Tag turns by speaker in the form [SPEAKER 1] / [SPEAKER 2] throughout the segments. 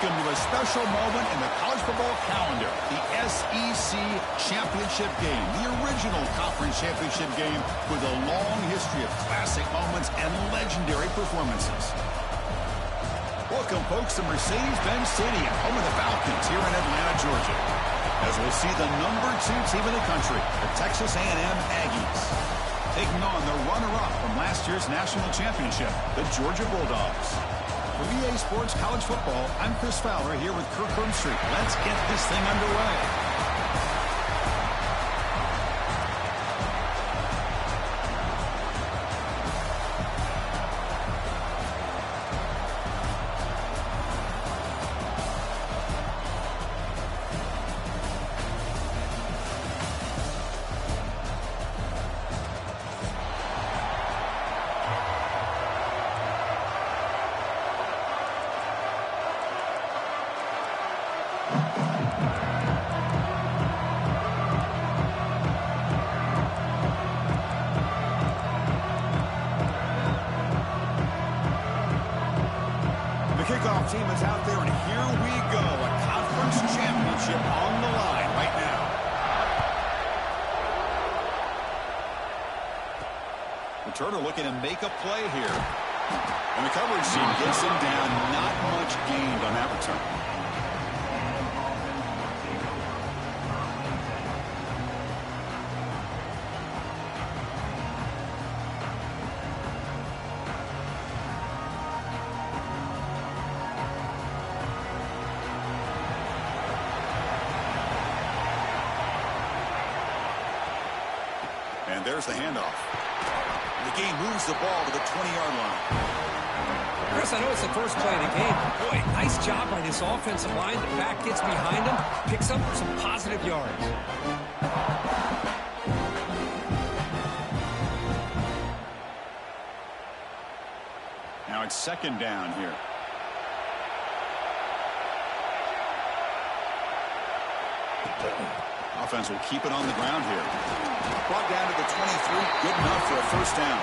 [SPEAKER 1] Welcome to a special moment in the college football calendar, the SEC Championship Game, the original conference championship game with a long history of classic moments and legendary performances. Welcome, folks, to Mercedes-Benz Stadium, home of the Falcons here in Atlanta, Georgia, as we'll see the #2 team in the country, the Texas A&M Aggies, taking on the runner-up from last year's national championship, the Georgia Bulldogs. For EA Sports College Football, I'm Chris Fowler here with Kirk Herbstreit. Let's get this thing underway. Kickoff team is out there, and here we go. A conference championship on the line right now. Returner looking to make a play here. And the coverage team gets him down. Not much gained on that return. And there's the handoff. The game moves the ball to the 20-yard line.
[SPEAKER 2] Chris, I know it's the first play of the game. Boy, nice job by this offensive line. The back gets behind him, picks up some positive yards.
[SPEAKER 1] Now it's second down here. Offense will keep it on the ground here. Brought down to the 23. Good enough for a first down.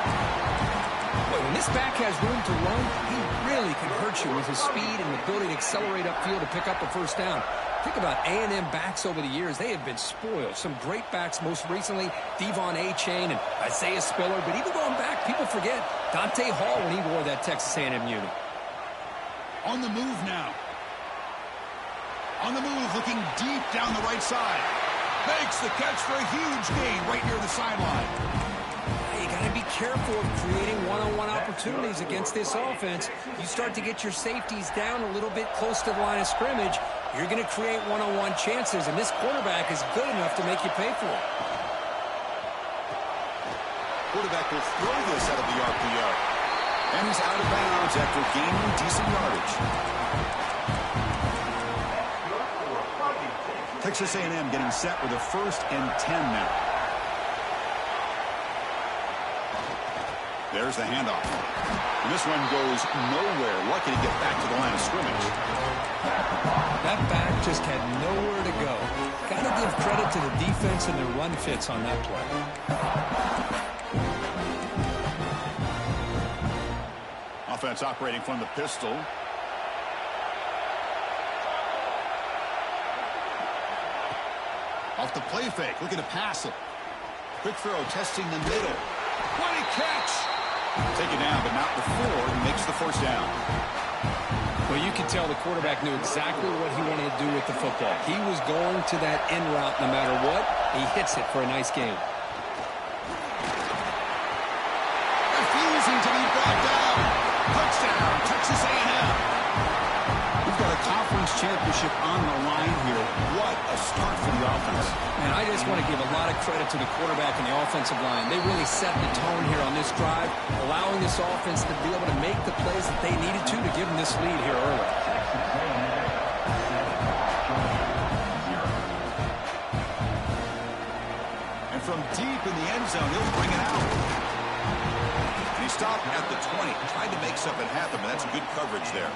[SPEAKER 2] Boy, when this back has room to run, he really can hurt you with his speed and the ability to accelerate upfield to pick up a first down. Think about A&M backs over the years. They have been spoiled. Some great backs, most recently Devon Achane and Isaiah Spiller. But even going back, people forget Dante Hall when he wore that Texas A&M unit.
[SPEAKER 1] On the move now. On the move, looking deep down the right side. Makes the catch for a huge gain right near the sideline.
[SPEAKER 2] You got to be careful of creating one-on-one opportunities against this offense. You start to get your safeties down a little bit close to the line of scrimmage, you're going to create one-on-one chances, and this quarterback is good enough to make you pay for it.
[SPEAKER 1] Quarterback will throw this out of the RPO. And he's out of bounds after gaining decent yardage. Texas A&M getting set with a 1st and 10 now. There's the handoff. And this one goes nowhere. Lucky to get back to the line of scrimmage.
[SPEAKER 2] That back just had nowhere to go. Got to give credit to the defense and their run fits on that play.
[SPEAKER 1] Offense operating from the pistol. Off the play fake, looking to pass it. Quick throw, testing the middle. What a catch! Take it down, but not before he makes the first down.
[SPEAKER 2] Well, you can tell the quarterback knew exactly what he wanted to do with the football. He was going to that in route no matter what. He hits it for a nice gain.
[SPEAKER 1] Refusing to be brought down. Touchdown, Texas A&M. We've got a conference championship on the line here. What a start for the offense.
[SPEAKER 2] And I just want to give a lot of credit to the quarterback and the offensive line. They really set the tone here on this drive, allowing this offense to be able to make the plays that they needed to give them this lead here early.
[SPEAKER 1] And from deep in the end zone, he'll bring it out. And he stopped at the 20, tried to make something happen, but that's good coverage there.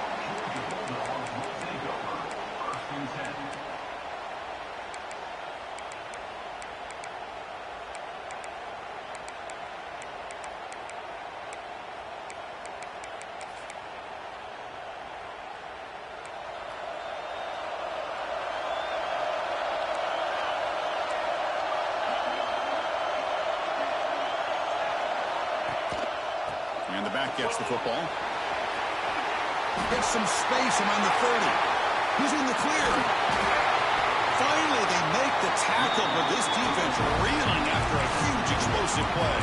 [SPEAKER 1] And the back gets the football. Gets some space around the 30. He's in the clear. Finally, they make the tackle, but this defense reeling after a huge explosive play.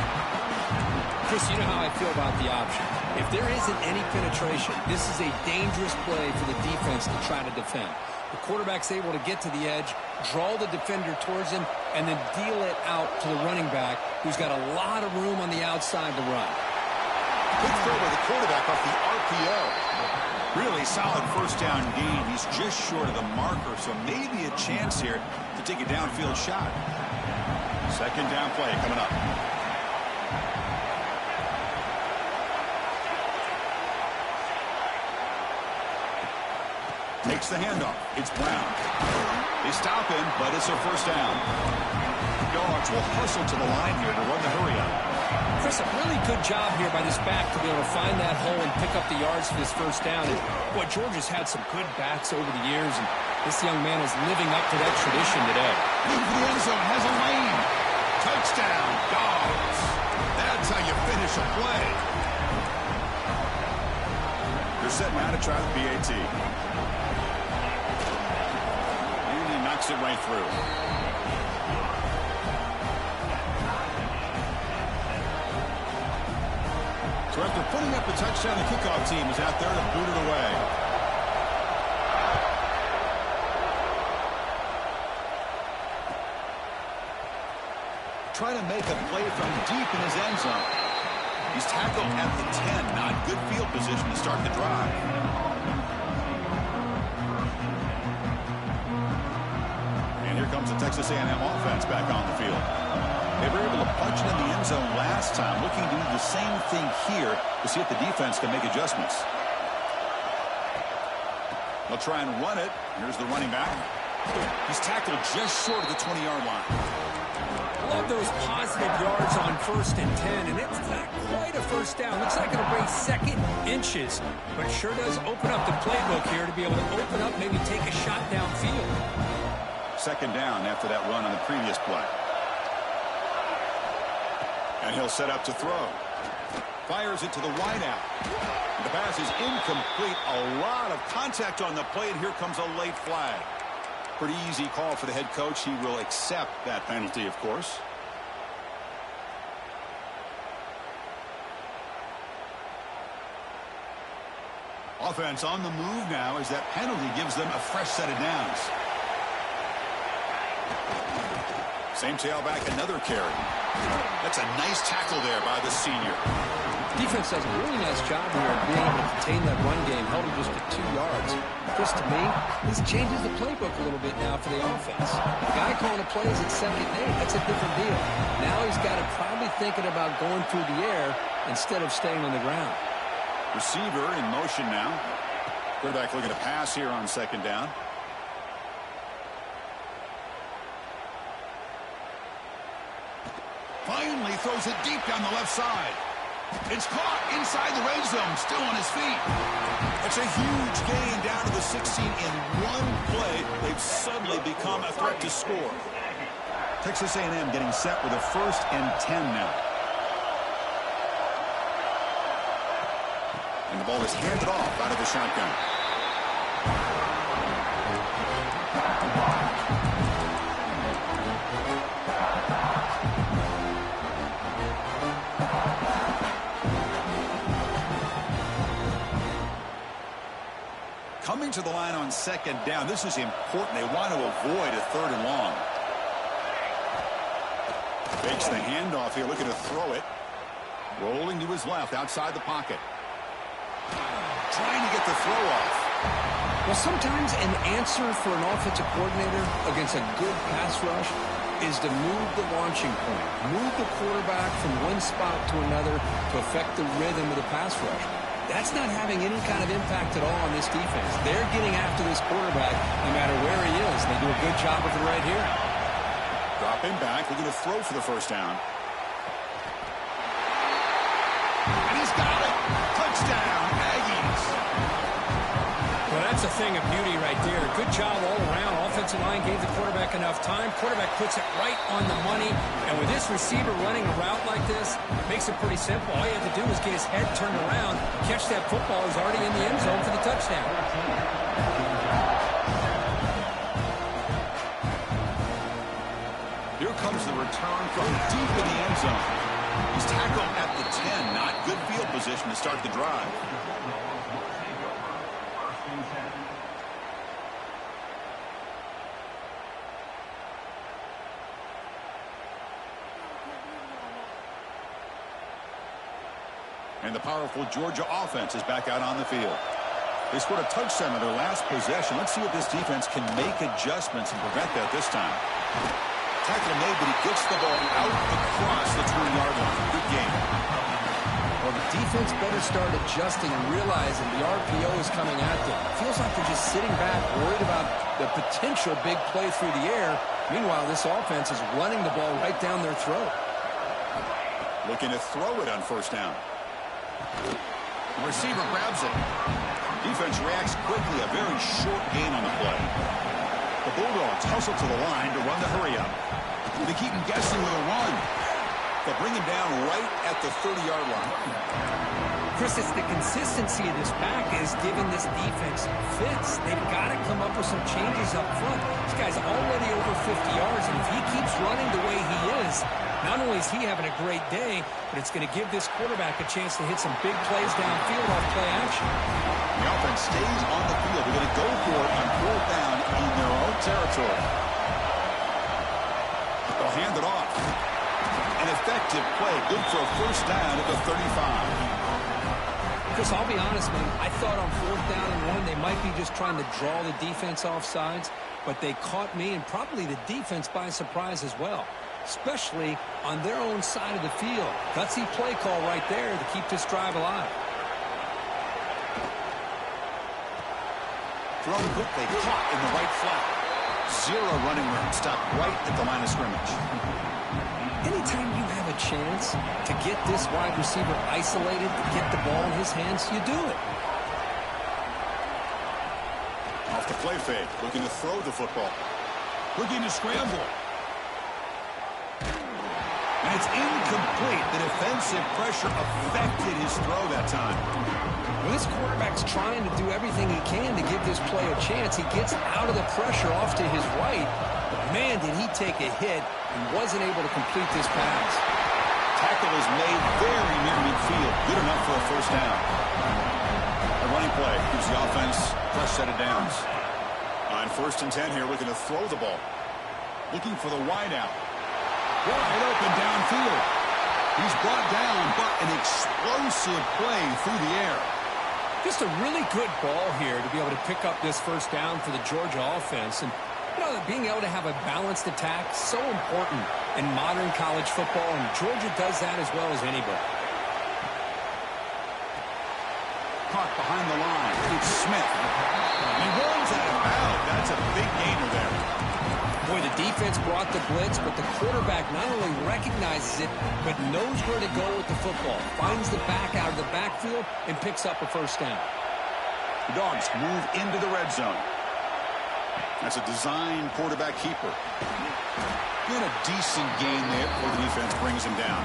[SPEAKER 2] Chris, you know how I feel about the option. If there isn't any penetration, this is a dangerous play for the defense to try to defend. The quarterback's able to get to the edge, draw the defender towards him, and then deal it out to the running back, who's got a lot of room on the outside to run.
[SPEAKER 1] Good throw by the quarterback off the RPO. Really solid first down gain. He's just short of the marker, so maybe a chance here to take a downfield shot. Second down play coming up. Takes the handoff. It's Brown. They stop him, but it's a first down. Dogs will hustle to the line here to run the hurry up.
[SPEAKER 2] Chris, a really good job here by this back to be able to find that hole and pick up the yards for this first down. And, boy, Georgia's had some good backs over the years, and this young man is living up to that tradition today.
[SPEAKER 1] Looking for the end zone, has a lane. Touchdown, Dogs. That's how you finish a play. They're set now to try the PAT. And he knocks it right through. So after putting up a touchdown, the kickoff team is out there to boot it away. Trying to make a play from deep in his end zone. He's tackled at the 10. Not good field position to start the drive. And here comes the Texas A&M offense back on the field. They were able to punch it in the end zone last time, looking to do the same thing here to see if the defense can make adjustments. They'll try and run it. Here's the running back. He's tackled just short of the 20-yard line.
[SPEAKER 2] Love those positive yards on 1st and 10, and it's not quite a first down. Looks like it'll bring second inches, but it sure does open up the playbook here to be able to open up, maybe take a shot downfield.
[SPEAKER 1] Second down after that run on the previous play. And he'll set up to throw. Fires it to the wideout. The pass is incomplete. A lot of contact on the play, and here comes a late flag. Pretty easy call for the head coach. He will accept that penalty, of course. Offense on the move now as that penalty gives them a fresh set of downs. Same tailback, another carry. That's a nice tackle there by the senior.
[SPEAKER 2] Defense does a really nice job here of being able to contain that run game, held him just at 2 yards. Chris, to me, this changes the playbook a little bit now for the offense. The guy calling the plays at 2nd and 8, that's a different deal. Now he's got to probably thinking about going through the air instead of staying on the ground.
[SPEAKER 1] Receiver in motion now. Quarterback looking to pass here on 2nd down. Finally throws it deep down the left side. It's caught inside the red zone, still on his feet. It's a huge gain down to the 16 in one play. They've suddenly become a threat to score. Texas A&M getting set with a 1st and 10 now. And the ball is handed off out of the shotgun. Coming to the line on 2nd down. This is important. They want to avoid a 3rd and long. Fakes the handoff here, looking to throw it. Rolling to his left, outside the pocket. Trying to get the throw off.
[SPEAKER 2] Well, sometimes an answer for an offensive coordinator against a good pass rush is to move the launching point. Move the quarterback from one spot to another to affect the rhythm of the pass rush. That's not having any kind of impact at all on this defense. They're getting after this quarterback no matter where he is. They do a good job of it right here.
[SPEAKER 1] Drop him back. We're going to throw for the first down. And he's got it. Touchdown, Aggies.
[SPEAKER 2] Well, that's a thing of beauty right there. Good job all around. Offensive line gave the quarterback enough time. Quarterback puts it right on the money. And with this receiver running a route like this, Makes it pretty simple. All you have to do is get his head turned around, catch that football. He's already in the end zone for the touchdown.
[SPEAKER 1] Here comes the return from deep in the end zone. He's tackled at the 10. Not good field position to start the drive. And the powerful Georgia offense is back out on the field. They scored a touchdown on their last possession. Let's see if this defense can make adjustments and prevent that this time. Tackle made, but he gets the ball out across the 20-yard line. Good game.
[SPEAKER 2] Well, the defense better start adjusting and realizing the RPO is coming at them. Feels like they're just sitting back, worried about the potential big play through the air. Meanwhile, this offense is running the ball right down their throat.
[SPEAKER 1] Looking to throw it on first down. The receiver grabs it. Defense reacts quickly. A very short gain on the play. The Bulldogs hustle to the line to run the hurry-up. They keep him guessing with a run. They'll bring him down right at the 30-yard line.
[SPEAKER 2] Chris, it's the consistency of this pack is giving this defense fits. They've got to come up with some changes up front. This guy's already over 50 yards, and if he keeps running the way he is, not only is he having a great day, but it's going to give this quarterback a chance to hit some big plays downfield off play action.
[SPEAKER 1] The offense stays on the field. They're going to go for it on fourth down in their own territory. They'll hand it off. An effective play. Good for a first down at the 35.
[SPEAKER 2] Chris, I'll be honest, man. I thought on fourth down and 1, they might be just trying to draw the defense off sides, but they caught me and probably the defense by surprise as well, especially on their own side of the field. Gutsy play call right there to keep this drive alive.
[SPEAKER 1] Thrown quickly, caught in the right flat. Zero running room, stopped right at the line of scrimmage.
[SPEAKER 2] Anytime you have a chance to get this wide receiver isolated, to get the ball in his hands, you do it.
[SPEAKER 1] Off the play fake, looking to throw the football. Looking to scramble. And it's incomplete. The defensive pressure affected his throw that time.
[SPEAKER 2] Well, this quarterback's trying to do everything he can to give this play a chance. He gets out of the pressure off to his right. But man, did he take a hit and wasn't able to complete this pass.
[SPEAKER 1] Tackle is made very near midfield. Good enough for a first down. A running play gives the offense a fresh set of downs. On 1st and 10 here, looking to throw the ball. Looking for the wide out. Wide open downfield. He's brought down, but an explosive play through the air.
[SPEAKER 2] Just a really good ball here to be able to pick up this first down for the Georgia offense. And, you know, being able to have a balanced attack, so important in modern college football, and Georgia does that as well as anybody.
[SPEAKER 1] Caught behind the line. It's Smith. He runs out of bounds. That's a big gainer there.
[SPEAKER 2] Boy, the defense brought the blitz, but the quarterback not only recognizes it, but knows where to go with the football. Finds the back out of the backfield and picks up a first down.
[SPEAKER 1] The Dogs move into the red zone. That's a design quarterback keeper. Get a decent gain there before the defense brings him down.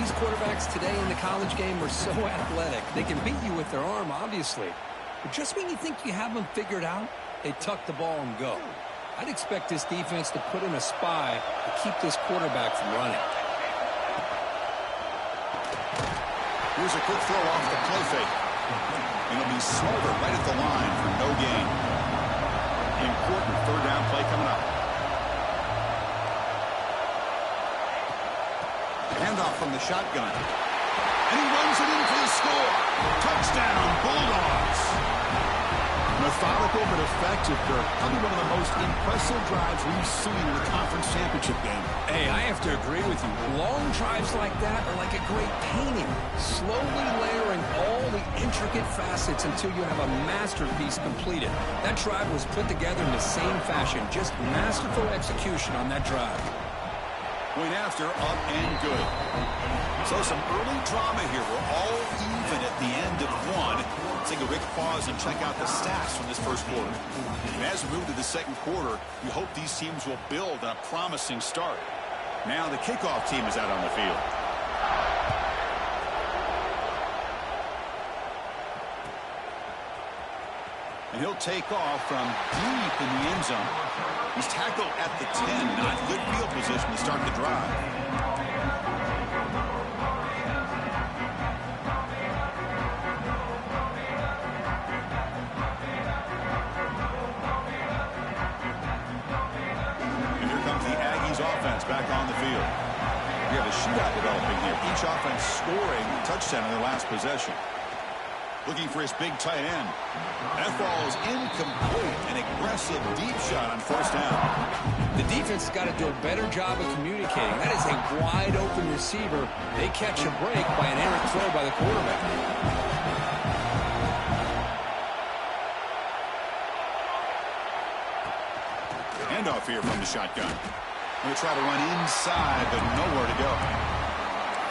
[SPEAKER 2] These quarterbacks today in the college game are so athletic. They can beat you with their arm, obviously. But just when you think you have them figured out, they tuck the ball and go. I'd expect this defense to put in a spy to keep this quarterback from running.
[SPEAKER 1] Here's a quick throw off the play fake. And it'll be Smolder right at the line for no gain. Important third down play coming up. Handoff from the shotgun. And he runs it in for the score. Touchdown, Bulldogs. Methodical but effective, Kirk. Probably one of the most impressive drives we've seen in the conference championship game.
[SPEAKER 2] Hey, I have to agree with you. Long drives like that are like a great painting. Slowly layering all the intricate facets until you have a masterpiece completed. That drive was put together in the same fashion. Just masterful execution on that drive.
[SPEAKER 1] Point after, up and good. So some early drama here. We're all even at the end of one. Let's take a quick pause and check out the stats from this first quarter. And as we move to the second quarter, we hope these teams will build on a promising start. Now the kickoff team is out on the field. And he'll take off from deep in the end zone. He's tackled at the 10, not good field position to start the drive. And here comes the Aggies offense back on the field. We have a shootout developing here. Each offense scoring a touchdown in their last possession. Looking for his big tight end. That ball is incomplete. An aggressive deep shot on first down.
[SPEAKER 2] The defense has got to do a better job of communicating. That is a wide open receiver. They catch a break by an errant throw by the quarterback.
[SPEAKER 1] Handoff here from the shotgun. They try to run inside, but nowhere to go.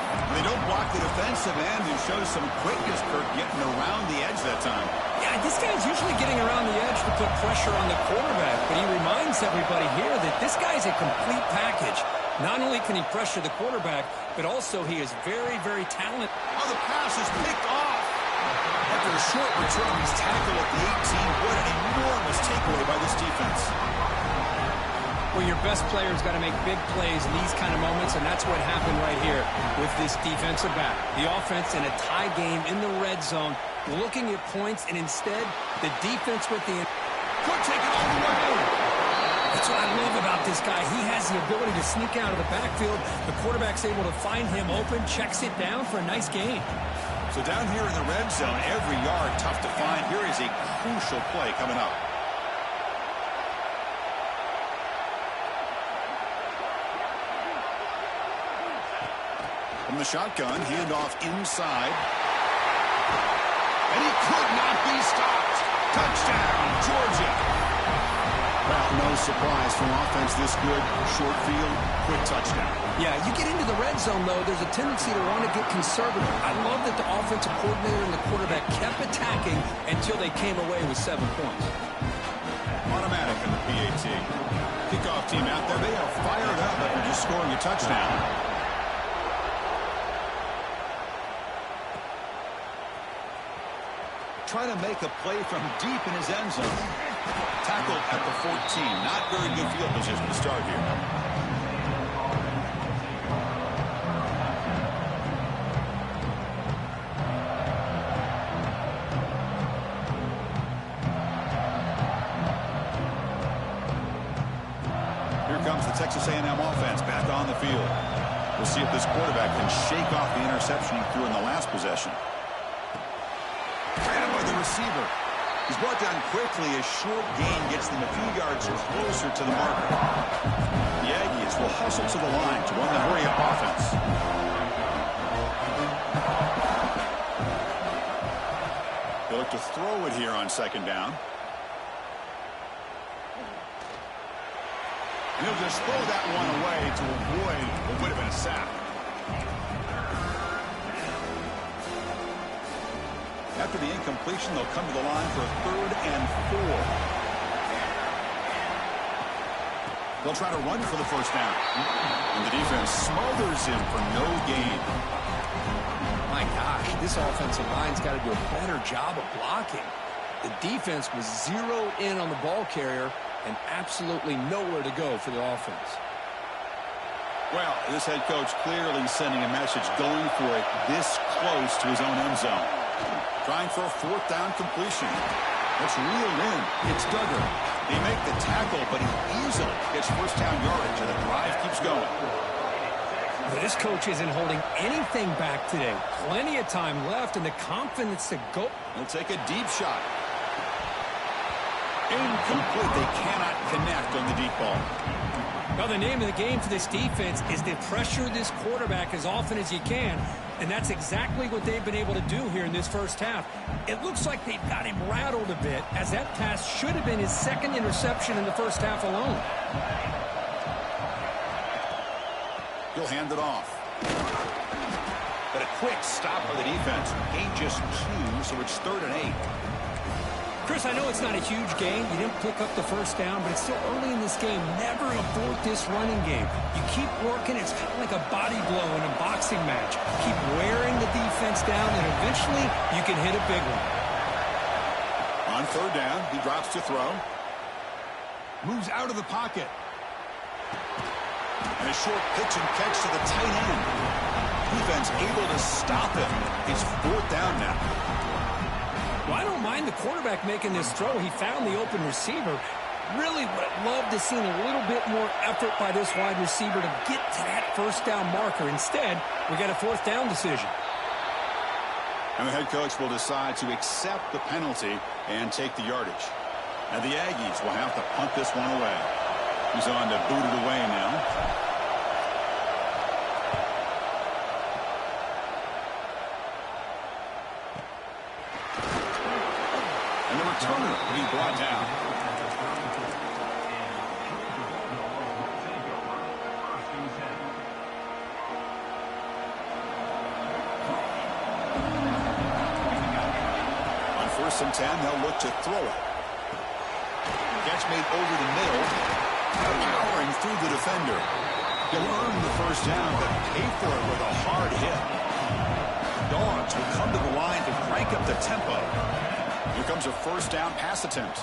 [SPEAKER 1] They don't block the defensive end and show some quickness, Kirk, getting around the edge that time.
[SPEAKER 2] Yeah, this guy's usually getting around the edge to put pressure on the quarterback, but he reminds everybody here that this guy's a complete package. Not only can he pressure the quarterback, but also he is very, very talented.
[SPEAKER 1] Oh, the pass is picked off. After a short return, he's tackled at the 18. What an enormous takeaway by this defense.
[SPEAKER 2] Well, your best player's got to make big plays in these kind of moments, and that's what happened right here with this defensive back. The offense in a tie game in the red zone, looking at points, and instead, the defense with the...
[SPEAKER 1] Could take it all the way.
[SPEAKER 2] That's what I love about this guy. He has the ability to sneak out of the backfield. The quarterback's able to find him open, checks it down for a nice gain.
[SPEAKER 1] So down here in the red zone, every yard tough to find. Here is a crucial play coming up. From the shotgun, handoff inside. And he could not be stopped. Touchdown, Georgia. Well, no surprise from offense this good. Short field, quick touchdown.
[SPEAKER 2] Yeah, you get into the red zone, though, there's a tendency to want to get conservative. I love that the offensive coordinator and the quarterback kept attacking until they came away with 7 points.
[SPEAKER 1] Automatic in the PAT. Kickoff team out there, they are fired up after just scoring a touchdown. Trying to make a play from deep in his end zone. Tackled at the 14. Not very good field position to start here. Here comes the Texas A&M offense back on the field. We'll see if this quarterback can shake off the interception he threw in the last possession. The receiver. He's brought down quickly. A short gain gets them a few yards closer to the marker. The Aggies will hustle to the line to run the hurry-up offense. They'll look to throw it here on second down. And he'll just throw that one away to avoid what would have been a sack. After the incompletion, they'll come to the line for a 3rd and 4. They'll try to run for the first down. And the defense smothers him for no gain.
[SPEAKER 2] My gosh, this offensive line's got to do a better job of blocking. The defense was zeroed in on the ball carrier and absolutely nowhere to go for the offense.
[SPEAKER 1] Well, this head coach clearly sending a message, going for it this close to his own end zone. Trying for a 4th down completion. It's reeled in. It's Duggar. They make the tackle, but he easily gets first down yardage, and the drive keeps going.
[SPEAKER 2] But this coach isn't holding anything back today. Plenty of time left and the confidence to go.
[SPEAKER 1] He'll take a deep shot. Incomplete. They cannot connect on the deep ball.
[SPEAKER 2] Well, the name of the game for this defense is to pressure this quarterback as often as you can, and that's exactly what they've been able to do here in this first half. It looks like they've got him rattled a bit, as that pass should have been his 2nd interception in the first half alone.
[SPEAKER 1] He'll hand it off. But a quick stop by the defense. Gain just 2, so it's 3rd and 8.
[SPEAKER 2] Chris, I know it's not a huge gain. You didn't pick up the first down, but it's still early in this game. Never abort this running game. You keep working. It's kind of like a body blow in a boxing match. Keep wearing the defense down, and eventually you can hit a big one.
[SPEAKER 1] On third down, he drops to throw. Moves out of the pocket. And a short pitch and catch to the tight end. Defense able to stop him. It's fourth down now.
[SPEAKER 2] Well, I don't mind the quarterback making this throw. He found the open receiver. Really would have loved to see a little bit more effort by this wide receiver to get to that first down marker. Instead, we got a fourth down decision.
[SPEAKER 1] And the head coach will decide to accept the penalty and take the yardage. And the Aggies will have to punt this one away. He's on to boot it away now. And the returner will be brought down. On 1st and 10, they'll look to throw it. Catch made over the middle. Powering through the defender. He'll earn the first down, but pay for it with a hard hit. Dogs will come to the line to crank up the tempo. Here comes a first down pass attempt.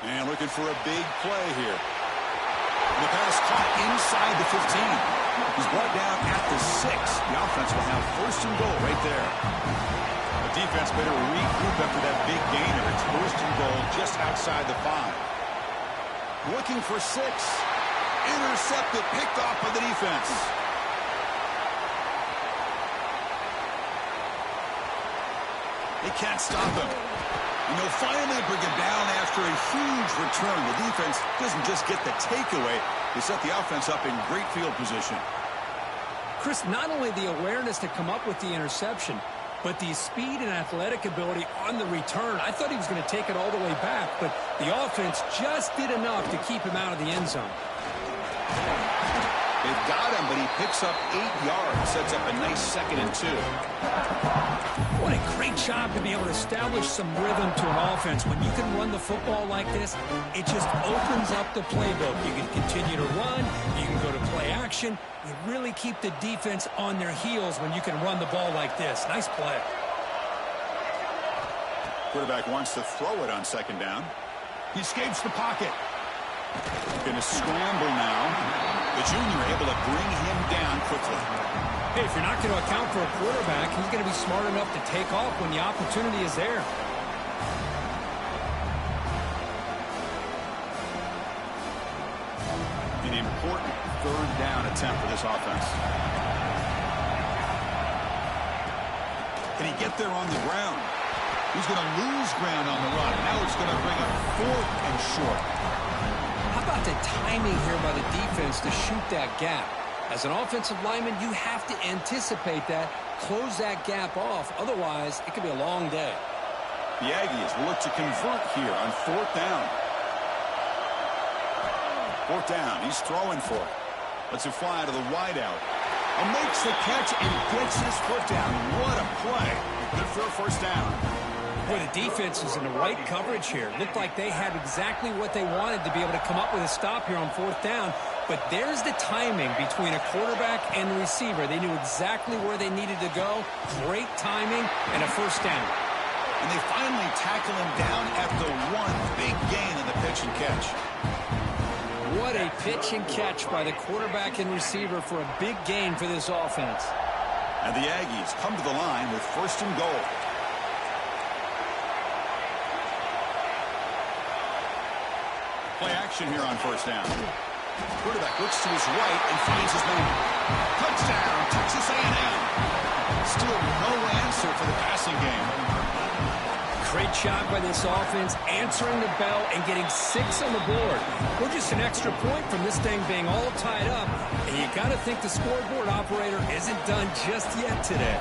[SPEAKER 1] And looking for a big play here. And the pass caught inside the 15. He's brought down at the 6. The offense will have first and goal right there. The defense better regroup after that big gainer. It's first and goal just outside the 5. Looking for 6. Intercepted, picked off by the defense. They can't stop him. And they'll finally bring him down after a huge return. The defense doesn't just get the takeaway. They set the offense up in great field position.
[SPEAKER 2] Chris, not only the awareness to come up with the interception, but the speed and athletic ability on the return. I thought he was going to take it all the way back, but the offense just did enough to keep him out of the end zone.
[SPEAKER 1] They've got him, but he picks up 8 yards, sets up a nice 2nd and 2.
[SPEAKER 2] What a great job to be able to establish some rhythm to an offense. When you can run the football like this, it just opens up the playbook. You can continue to run. You can go to play action. You really keep the defense on their heels when you can run the ball like this. Nice play.
[SPEAKER 1] Quarterback wants to throw it on 2nd down. He escapes the pocket. Going to scramble now. The junior able to bring him down quickly.
[SPEAKER 2] Hey, if you're not going to account for a quarterback, he's going to be smart enough to take off when the opportunity is there.
[SPEAKER 1] An important 3rd down attempt for this offense. Can he get there on the ground? He's going to lose ground on the run. Now he's going to bring up 4th and short.
[SPEAKER 2] How about the timing here by the defense to shoot that gap? As an offensive lineman, you have to anticipate that, close that gap off. Otherwise, it could be a long day.
[SPEAKER 1] The Aggies will look to convert here on 4th down. 4th down, he's throwing for it. Lets it fly to the wideout. And makes the catch and gets his foot down. What a play. Good for a first down.
[SPEAKER 2] Boy, the defense is in the right coverage here. Looked like they had exactly what they wanted to be able to come up with a stop here on 4th down. But there's the timing between a quarterback and the receiver. They knew exactly where they needed to go. Great timing and a first down.
[SPEAKER 1] And they finally tackle him down at the 1. Big gain in the pitch and catch.
[SPEAKER 2] What a pitch and catch by the quarterback and receiver for a big gain for this offense.
[SPEAKER 1] And the Aggies come to the line with 1st and goal. Play action here on 1st down. Quarterback looks to his right and finds his man. Touchdown, Texas A&M. Still no answer for the passing game.
[SPEAKER 2] Great job by this offense, answering the bell and getting 6 on the board. We're just an extra point from this thing being all tied up, and you got to think the scoreboard operator isn't done just yet today.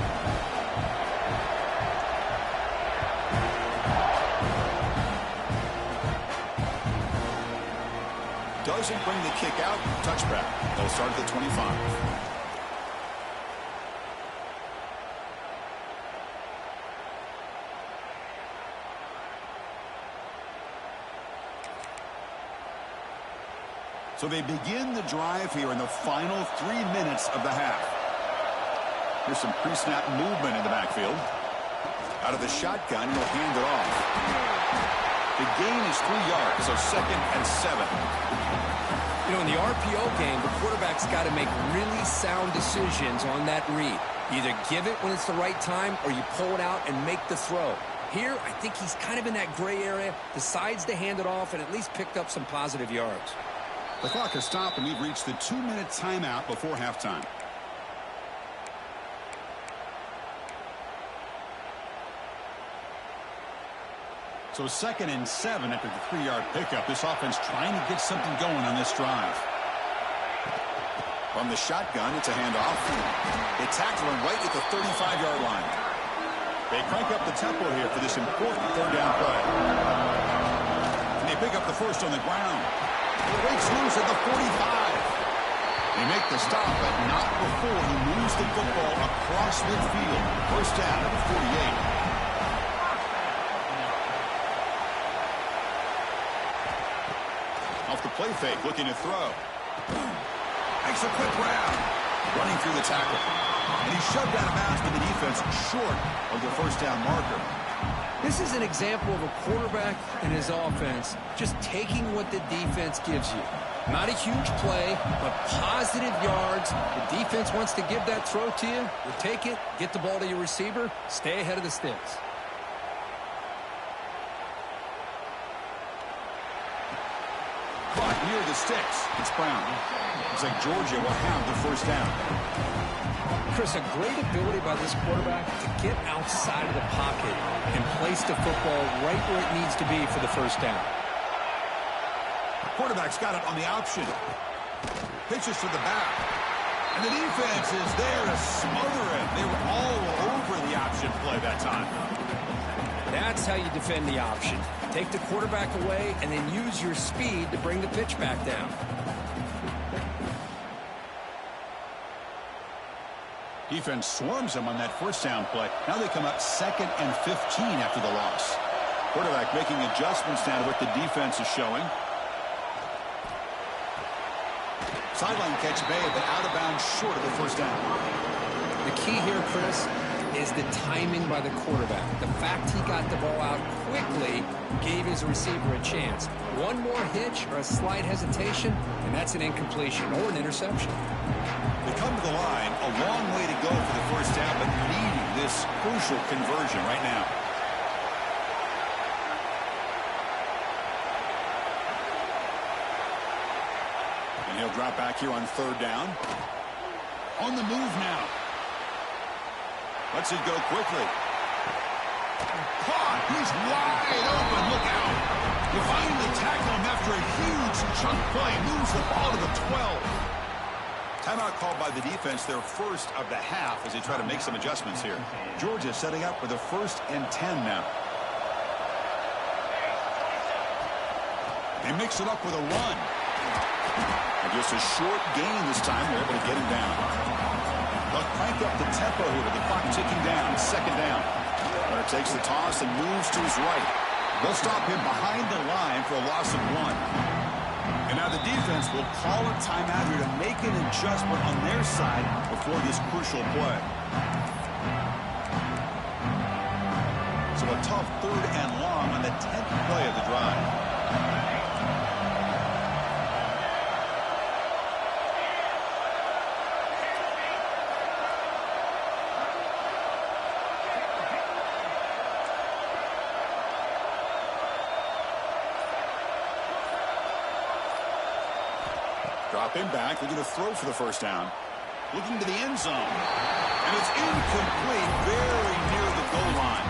[SPEAKER 1] Doesn't bring the kick out. Touchback. They'll start at the 25. So they begin the drive here in the final 3 minutes of the half. Here's some pre-snap movement in the backfield. Out of the shotgun, he'll hand it off. The gain is 3 yards, so 2nd and 7.
[SPEAKER 2] You know, in the RPO game, the quarterback's got to make really sound decisions on that read. You either give it when it's the right time or you pull it out and make the throw. Here, I think he's kind of in that gray area, decides to hand it off, and at least picked up some positive yards.
[SPEAKER 1] The clock has stopped, and we've reached the 2-minute timeout before halftime. So 2nd and 7 after the 3-yard pickup. This offense trying to get something going on this drive. From the shotgun, it's a handoff. They tackle him right at the 35-yard line. They crank up the tempo here for this important 3rd down play. And they pick up the first on the ground. It breaks loose at the 45. They make the stop, but not before he moves the football across midfield. First down at the 48. Off the play fake, looking to throw. Makes a quick grab. Running through the tackle. And he's shoved out of bounds with the defense short of the first down marker.
[SPEAKER 2] This is an example of a quarterback and his offense just taking what the defense gives you. Not a huge play, but positive yards. The defense wants to give that throw to you. You take it, get the ball to your receiver, stay ahead of the sticks.
[SPEAKER 1] Caught near the sticks. It's Brown. Looks like Georgia will have the first down.
[SPEAKER 2] Chris, a great ability by this quarterback to get outside of the pocket and place the football right where it needs to be for the first down.
[SPEAKER 1] Quarterback's got it on the option. Pitches to the back. And the defense is there to smother it. They were all over the option play that time.
[SPEAKER 2] That's how you defend the option. Take the quarterback away and then use your speed to bring the pitch back down.
[SPEAKER 1] Defense swarms him on that first down play. Now they come up 2nd and 15 after the loss. Quarterback making adjustments now to what the defense is showing. Sideline catch made, but out of bounds short of the first down.
[SPEAKER 2] The key here, Chris, is the timing by the quarterback. The fact he got the ball out quickly gave his receiver a chance. One more hitch or a slight hesitation, and that's an incompletion or an interception.
[SPEAKER 1] They come to the line, a long way to go for the first down, but needing this crucial conversion right now. And he'll drop back here on 3rd down. On the move now. Lets it go quickly. Caught. He's wide open. Look out. You finally tackle him after a huge chunk play. Moves the ball to the 12. Timeout called by the defense, their first of the half, as they try to make some adjustments here. Georgia setting up for the 1st and 10 now. They mix it up with a run. And just a short gain this time. They're able to get him down. They'll crank up the tempo here with the clock ticking down. 2nd down. Runner takes the toss and moves to his right. They'll stop him behind the line for a loss of 1. And now the defense will call a timeout here to make an adjustment on their side before this crucial play. So a tough 3rd and long on the 10th play of the drive. Drop him back. They're going to throw for the first down. Looking to the end zone. And it's incomplete, very near the goal line.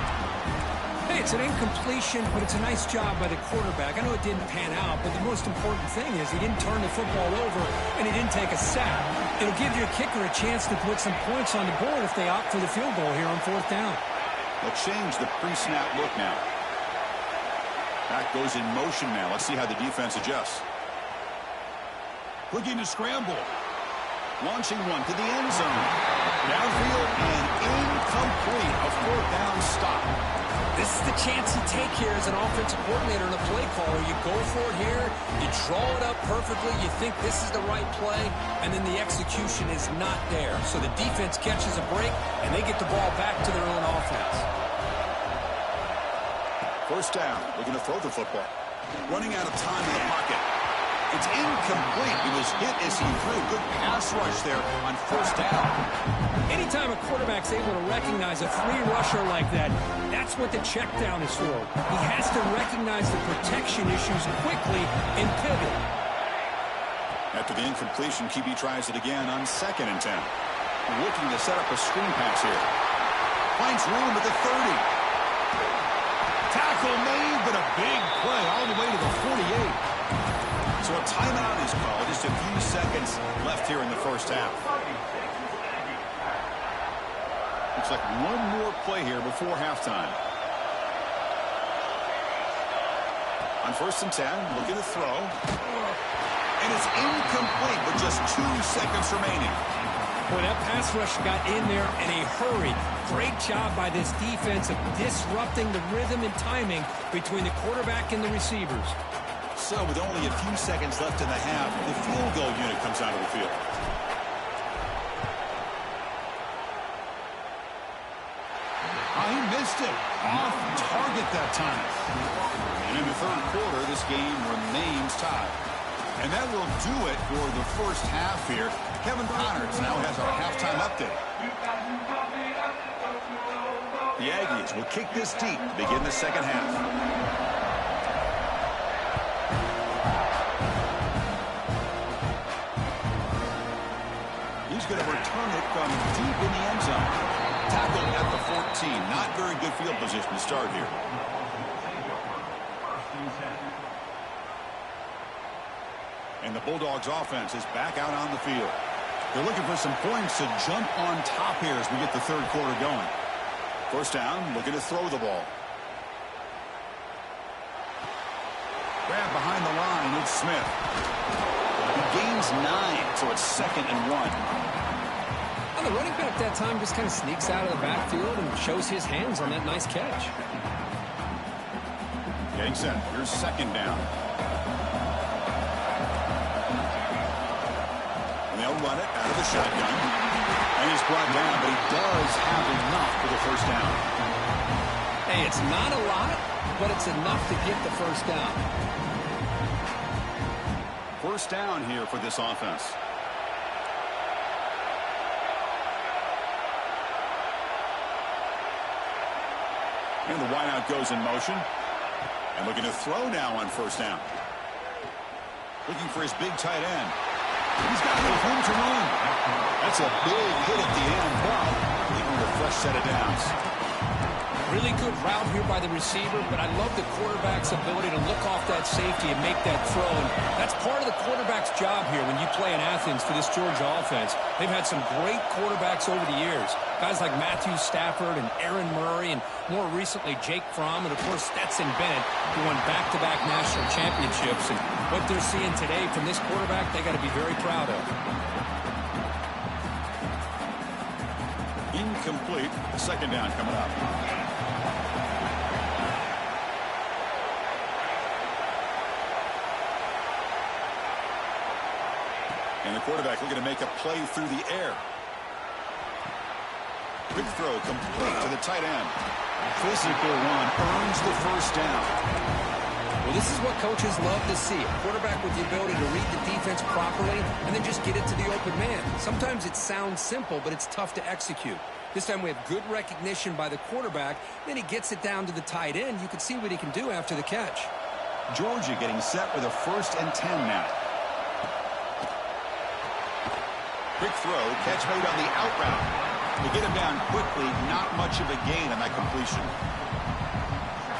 [SPEAKER 2] Hey, it's an incompletion, but it's a nice job by the quarterback. I know it didn't pan out, but the most important thing is he didn't turn the football over and he didn't take a sack. It'll give your kicker a chance to put some points on the board if they opt for the field goal here on 4th down.
[SPEAKER 1] They'll change the pre-snap look now. Back goes in motion now. Let's see how the defense adjusts. Looking to scramble. Launching one to the end zone. Downfield and incomplete. A 4th down stop.
[SPEAKER 2] This is the chance you take here as an offensive coordinator and a play caller. You go for it here. You draw it up perfectly. You think this is the right play, and then the execution is not there. So the defense catches a break, and they get the ball back to their own offense.
[SPEAKER 1] First down, looking to throw the football. Running out of time in the pocket. It's incomplete. He was hit as he threw. Good pass rush there on first down.
[SPEAKER 2] Anytime a quarterback's able to recognize a free rusher like that, that's what the check down is for. He has to recognize the protection issues quickly and pivot.
[SPEAKER 1] After the incompletion, QB tries it again on 2nd and 10. Looking to set up a screen pass here. Finds room at the 30. Tackle made, but a big play all the way to the 48. So a timeout is called. Just a few seconds left here in the first half. Looks like one more play here before halftime. On 1st and 10, looking to throw. And it's incomplete with just 2 seconds remaining.
[SPEAKER 2] Boy, that pass rush got in there in a hurry. Great job by this defense of disrupting the rhythm and timing between the quarterback and the receivers.
[SPEAKER 1] So with only a few seconds left in the half, the field goal unit comes out of the field. Oh, he missed it. Off target that time. And in the 3rd quarter, this game remains tied. And that will do it for the first half here. Kevin Connors now has our halftime update. The Aggies will kick this deep to begin the second half. He's going to return it from deep in the end zone. Tackled at the 14. Not very good field position to start here. And the Bulldogs offense is back out on the field. They're looking for some points to jump on top here as we get the 3rd quarter going. First down, looking to throw the ball. Grab behind the line, it's Smith. He gains 9, so it's 2nd and 1.
[SPEAKER 2] Well, the running back that time just kind of sneaks out of the backfield and shows his hands on that nice catch.
[SPEAKER 1] Getting set. Here's 2nd down. And they'll run it out of the shotgun. And he's brought down, but he does have enough for the first down.
[SPEAKER 2] Hey, it's not a lot, but it's enough to get the first down.
[SPEAKER 1] First down here for this offense. And the wideout goes in motion. And looking to throw now on first down. Looking for his big tight end. He's got no room to run. That's a big hit at the end, but leaving a fresh set of downs.
[SPEAKER 2] Really good route here by the receiver, but I love the quarterback's ability to look off that safety and make that throw. And that's part of the quarterback's job here when you play in Athens for this Georgia offense. They've had some great quarterbacks over the years. Guys like Matthew Stafford and Aaron Murray, and more recently Jake Fromm, and of course Stetson Bennett, who won back-to-back national championships. And what they're seeing today from this quarterback, they got to be very proud of.
[SPEAKER 1] Incomplete. 2nd down coming up. And the quarterback looking to make a play through the air. Quick throw complete to the tight end. Physical one earns the first down.
[SPEAKER 2] Well, this is what coaches love to see. A quarterback with the ability to read the defense properly and then just get it to the open man. Sometimes it sounds simple, but it's tough to execute. This time we have good recognition by the quarterback. Then he gets it down to the tight end. You can see what he can do after the catch.
[SPEAKER 1] Georgia getting set with a 1st and 10 now. Quick throw, catch made on the out route. To get him down quickly, not much of a gain on that completion.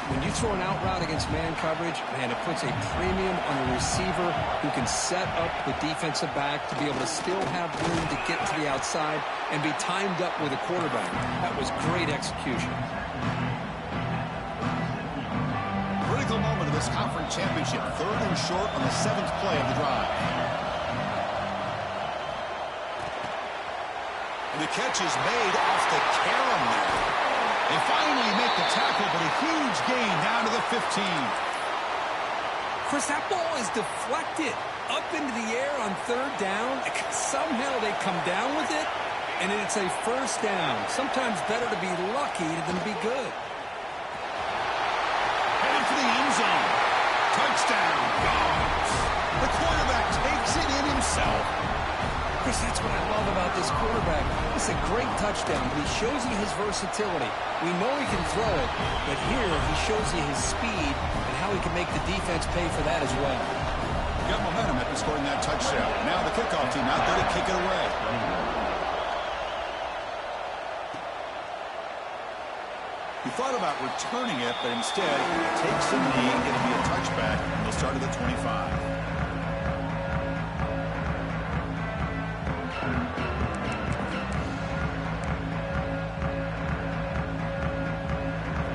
[SPEAKER 2] When you throw an out route against man coverage, man, it puts a premium on the receiver who can set up the defensive back to be able to still have room to get to the outside and be timed up with a quarterback. That was great execution.
[SPEAKER 1] Critical moment of this conference championship. 3rd and short on the 7th play of the drive. And the catch is made off the carom there. They finally make the tackle, but a huge gain down to the 15.
[SPEAKER 2] Chris, that ball is deflected up into the air on 3rd down. Somehow they come down with it, and it's a first down. Sometimes better to be lucky than be good.
[SPEAKER 1] touchdown. Goes. The quarterback takes it in himself.
[SPEAKER 2] Chris, that's what I love about this quarterback. It's a great touchdown, but he shows you his versatility. We know he can throw it, but here he shows you his speed and how he can make the defense pay for that as well.
[SPEAKER 1] Got momentum after scoring that touchdown. Now the kickoff team out there to kick it away. He thought about returning it, but instead takes a knee. It'll be a touchback, and they'll start at the 25.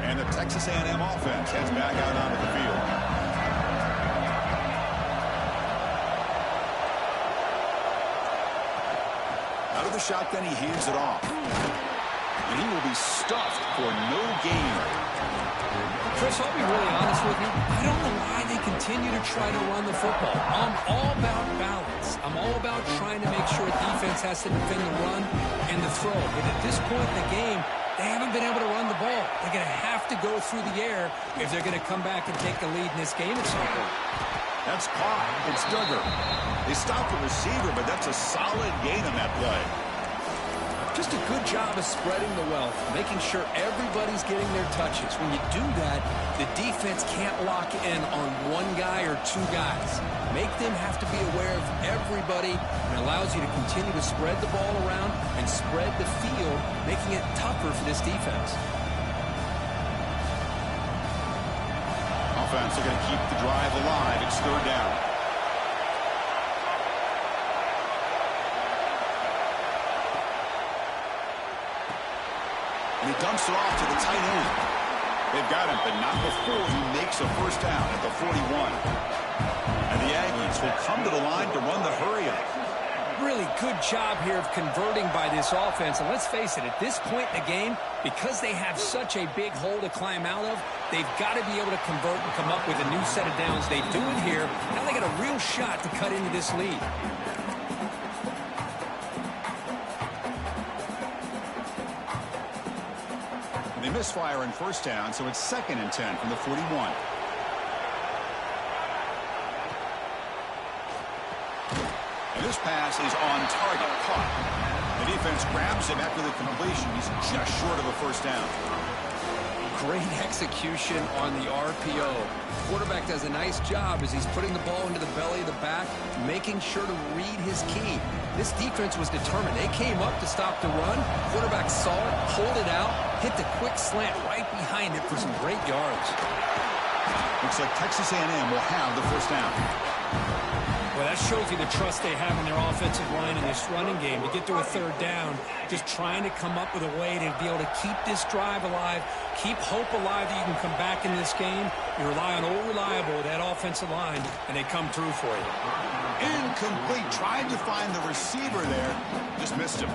[SPEAKER 1] And the Texas A&M offense heads back out onto the field. Out of the shotgun, he heaves it off. And he will be stuffed for no gain.
[SPEAKER 2] Chris, I'll be really honest with you. I don't know why they continue to try to run the football. I'm all about balance. I'm all about trying to make sure defense has to defend the run and the throw. But at this point in the game, they haven't been able to run the ball. They're going to have to go through the air if they're going to come back and take the lead in this game at some point.
[SPEAKER 1] That's caught. It's Duggar. They stopped the receiver, but that's a solid gain on that play.
[SPEAKER 2] Just a good job of spreading the wealth, making sure everybody's getting their touches. When you do that, the defense can't lock in on one guy or two guys. Make them have to be aware of everybody, and allows you to continue to spread the ball around and spread the field, making it tougher for this defense.
[SPEAKER 1] Offense are going to keep the drive alive. It's third down. And he dumps it off to the tight end. They've got him, but not before he makes a first down at the 41. And the Aggies will come to the line to run the hurry-up.
[SPEAKER 2] Really good job here of converting by this offense. And let's face it, at this point in the game, because they have such a big hole to climb out of, they've got to be able to convert and come up with a new set of downs. They do it here. Now they got a real shot to cut into this lead.
[SPEAKER 1] They misfire in first down, so it's 2nd and 10 from the 41. And this pass is on target, caught. The defense grabs him after the completion. He's just short of a first down.
[SPEAKER 2] Great execution on the RPO. Quarterback does a nice job as he's putting the ball into the belly of the back, making sure to read his key. This defense was determined. They came up to stop the run. Quarterback saw it, pulled it out, hit the quick slant right behind it for some great yards.
[SPEAKER 1] Looks like Texas A&M will have the first down.
[SPEAKER 2] Well, that shows you the trust they have in their offensive line in this running game. To get to a third down, just trying to come up with a way to be able to keep this drive alive, keep hope alive that you can come back in this game. You rely on Old Reliable, that offensive line, and they come through for you.
[SPEAKER 1] Incomplete. Tried to find the receiver there. Just missed him.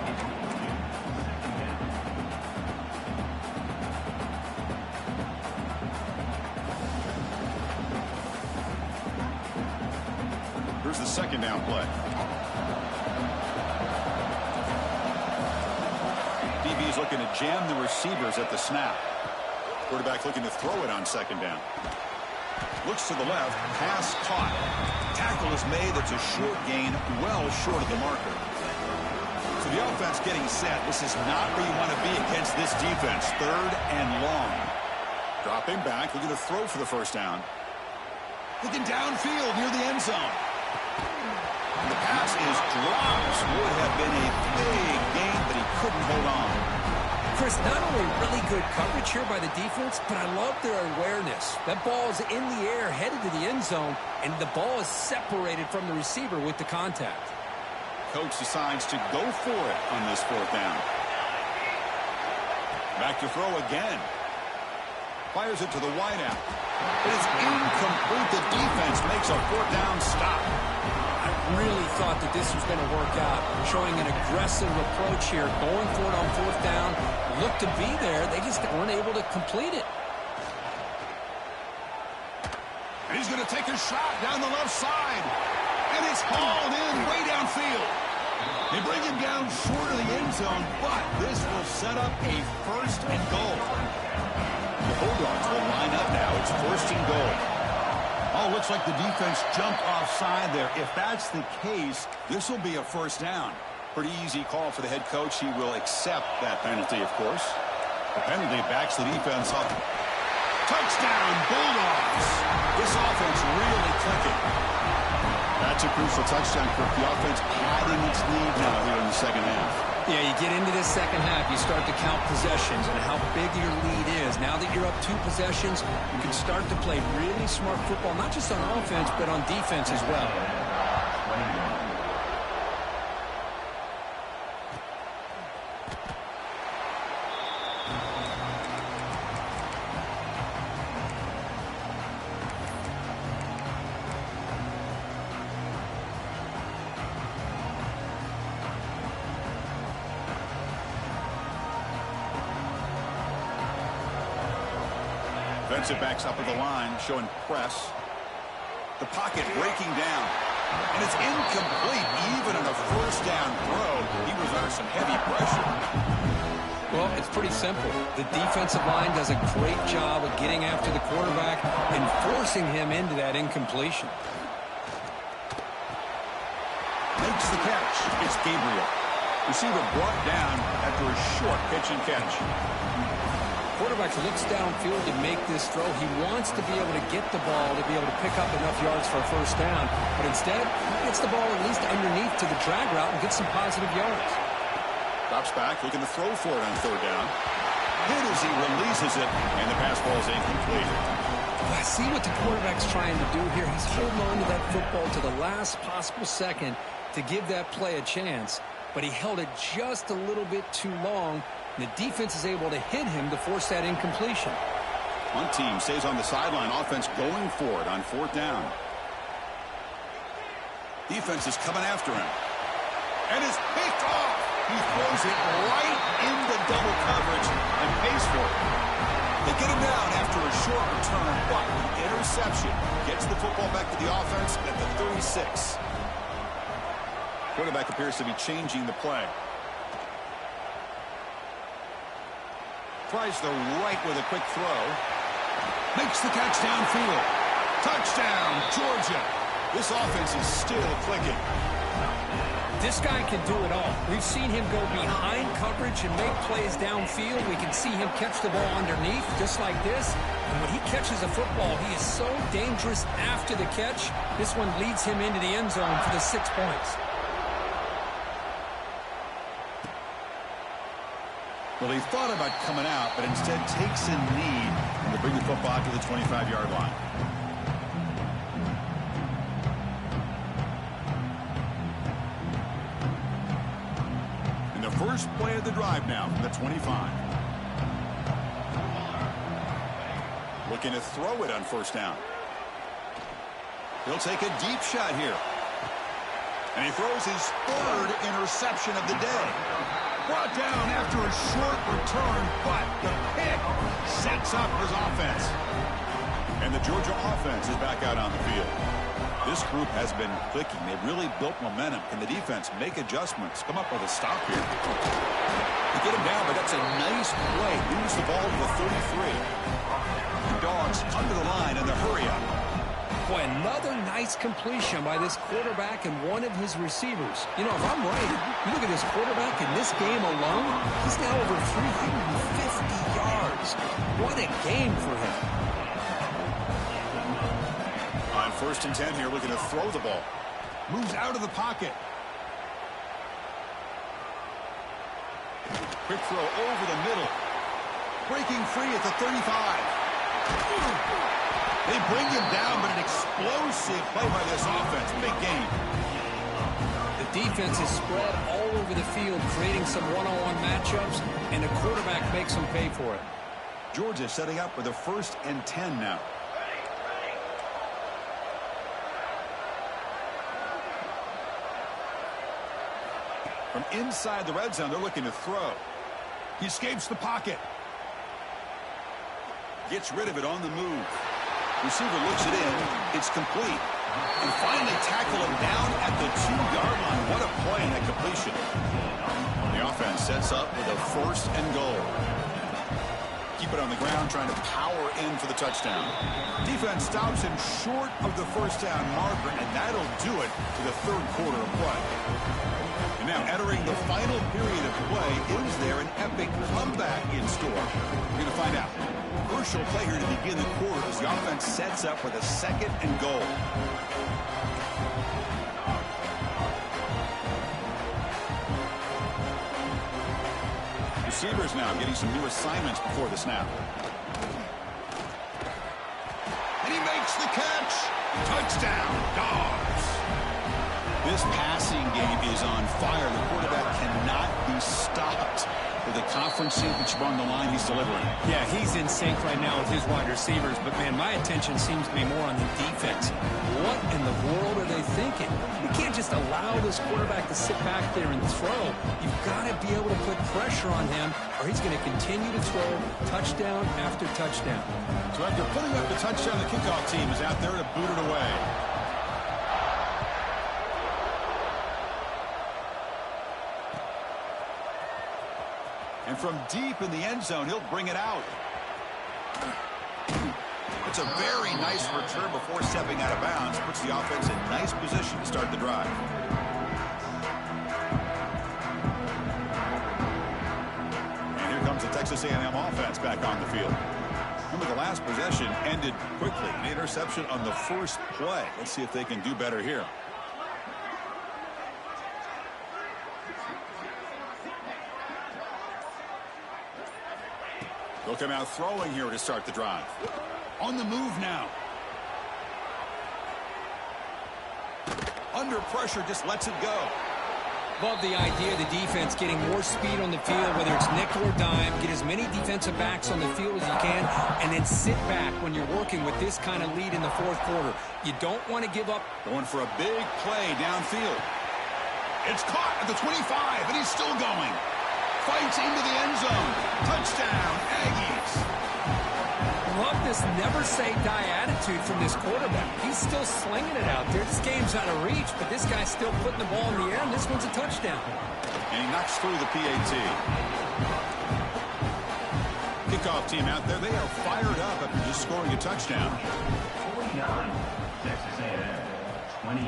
[SPEAKER 1] Here's the second down play. DB's looking to jam the receivers at the snap. Quarterback looking to throw it on second down. Looks to the left. Pass caught. Tackle is made. That's a short gain, well short of the marker. So the offense getting set. This is not where you want to be against this defense. Third and long. Dropping back. Looking to throw for the first down. Looking downfield near the end zone. And the pass is dropped. Would have been a big gain, but he couldn't hold on.
[SPEAKER 2] Chris, not only really good coverage here by the defense, but I love their awareness. That ball is in the air, headed to the end zone, and the ball is separated from the receiver with the contact.
[SPEAKER 1] Coach decides to go for it on this fourth down. Back to throw again. Fires it to the wideout. But it's incomplete. The defense makes a fourth down stop.
[SPEAKER 2] I really thought that this was going to work out, showing an aggressive approach here, going for it on fourth down. Looked to be there. They just weren't able to complete it.
[SPEAKER 1] And he's going to take a shot down the left side. And it's hauled in way downfield. They bring him down short of the end zone, but this will set up a first and goal. The Bulldogs will line up now. It's first and goal. Oh, looks like the defense jumped offside there. If that's the case, this will be a first down. Pretty easy call for the head coach. He will accept that penalty, of course. The penalty backs the defense up. Touchdown, Bulldogs. This offense really clicking. That's a crucial touchdown, Kirk. The offense padding its lead now here in the second half.
[SPEAKER 2] Yeah, you get into this second half, you start to count possessions and how big your lead is. Now that you're up 2 possessions, you can start to play really smart football, not just on offense, but on defense as well.
[SPEAKER 1] Defensive backs up at the line, showing press. The pocket breaking down. And it's incomplete, even on a first down throw. He was under some heavy pressure.
[SPEAKER 2] Well, it's pretty simple. The defensive line does a great job of getting after the quarterback and forcing him into that incompletion.
[SPEAKER 1] Makes the catch. It's Gabriel. Receiver brought down after a short pitch and catch.
[SPEAKER 2] Quarterback looks downfield to make this throw. He wants to be able to get the ball to be able to pick up enough yards for a first down. But instead, he gets the ball at least underneath to the drag route and gets some positive yards.
[SPEAKER 1] Drops back, looking to throw for it on third down. Hit as he releases it, and the pass ball is incomplete.
[SPEAKER 2] I see what the quarterback's trying to do here. He's holding on to that football to the last possible second to give that play a chance. But he held it just a little bit too long. The defense is able to hit him to force that incompletion.
[SPEAKER 1] One team stays on the sideline. Offense going for it on fourth down. Defense is coming after him. And it's picked off. He throws it right into double coverage and pays for it. They get him down after a short return, but the interception gets the football back to the offense at the 36. Quarterback appears to be changing the play. Tries the right with a quick throw. Makes the catch downfield. Touchdown, Georgia. This offense is still clicking.
[SPEAKER 2] This guy can do it all. We've seen him go behind coverage and make plays downfield. We can see him catch the ball underneath, just like this. And when he catches a football, he is so dangerous after the catch. This one leads him into the end zone for the 6 points.
[SPEAKER 1] Well, he thought about coming out, but instead takes a knee to bring the football to the 25-yard line. In the first play of the drive now from the 25. Looking to throw it on first down. He'll take a deep shot here. And he throws his 3rd interception of the day. Brought down after a short return, but the pick sets up his offense. And the Georgia offense is back out on the field. This group has been clicking. They've really built momentum. Can the defense make adjustments? Come up with a stop here. They get him down, but that's a nice play. Moves the ball to the 33. The Dogs under the line in the hurry-up.
[SPEAKER 2] Boy, another nice completion by this quarterback and one of his receivers. You know, if I'm right, you look at this quarterback in this game alone, he's now over 350 yards. What a game for him.
[SPEAKER 1] On 1st and 10 here, looking to throw the ball. Moves out of the pocket. Quick throw over the middle. Breaking free at the 35. They bring him down, but an explosive play by this offense. Big game.
[SPEAKER 2] The defense is spread all over the field, creating some one-on-one matchups, and the quarterback makes them pay for it.
[SPEAKER 1] Georgia setting up with a 1st and 10 now. From inside the red zone, they're looking to throw. He escapes the pocket. Gets rid of it on the move. Receiver looks it in. It's complete. And finally tackle him down at the 2-yard line. What a play in that completion. The offense sets up with a 1st and goal. Keep it on the ground, trying to power in for the touchdown. Defense stops him short of the first down marker, and that'll do it to the third quarter of play. And now entering the final period of play, is there an epic comeback in store? We're going to find out. Crucial play here to begin the quarter as the offense sets up with a 2nd and goal. Receivers now getting some new assignments before the snap. And he makes the catch. Touchdown, Dogs. This passing game is on fire. The quarterback cannot be stopped. With the conference championship on the line, he's delivering.
[SPEAKER 2] Yeah, he's in sync right now with his wide receivers. But, man, my attention seems to be more on the defense. What in the world are they thinking? You can't just allow this quarterback to sit back there and throw. You've got to be able to put pressure on him, or he's going to continue to throw touchdown after touchdown.
[SPEAKER 1] So after putting up the touchdown, the kickoff team is out there to boot it away. And from deep in the end zone, he'll bring it out. It's a very nice return before stepping out of bounds. Puts the offense in nice position to start the drive. And here comes the Texas A&M offense back on the field. Remember, the last possession ended quickly. An interception on the first play. Let's see if they can do better here. They'll come out throwing here to start the drive. On the move now. Under pressure, just lets it go.
[SPEAKER 2] Love the idea of the defense getting more speed on the field, whether it's nickel or dime. Get as many defensive backs on the field as you can, and then sit back when you're working with this kind of lead in the fourth quarter. You don't want to give up.
[SPEAKER 1] Going for a big play downfield. It's caught at the 25, and he's still going. Fights into the end zone. Touchdown, Aggies.
[SPEAKER 2] Love this never-say-die attitude from this quarterback. He's still slinging it out there. This game's out of reach, but this guy's still putting the ball in the air, and this one's a touchdown.
[SPEAKER 1] And he knocks through the PAT. Kickoff team out there. They are fired up after just scoring a touchdown.
[SPEAKER 3] 49, Texas A&M, 28.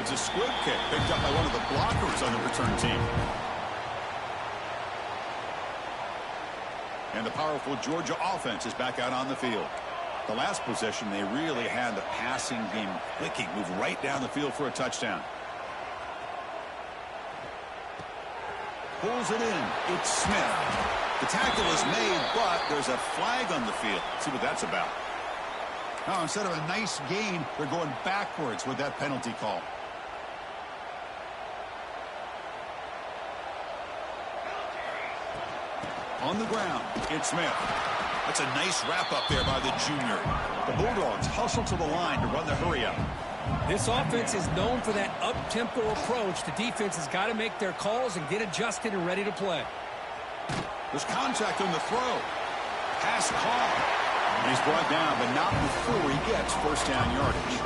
[SPEAKER 1] It's a squib kick picked up by one of the blockers on the return team. And the powerful Georgia offense is back out on the field. The last possession, they really had the passing game clicking. Move right down the field for a touchdown. Pulls it in. It's Smith. The tackle is made, but there's a flag on the field. Let's see what that's about. Oh, instead of a nice gain, they're going backwards with that penalty call. On the ground, it's Smith. That's a nice wrap-up there by the junior. The Bulldogs hustle to the line to run the hurry-up.
[SPEAKER 2] This offense is known for that up-tempo approach. The defense has got to make their calls and get adjusted and ready to play.
[SPEAKER 1] There's contact on the throw. Pass caught. He's brought down, but not before he gets first down yardage.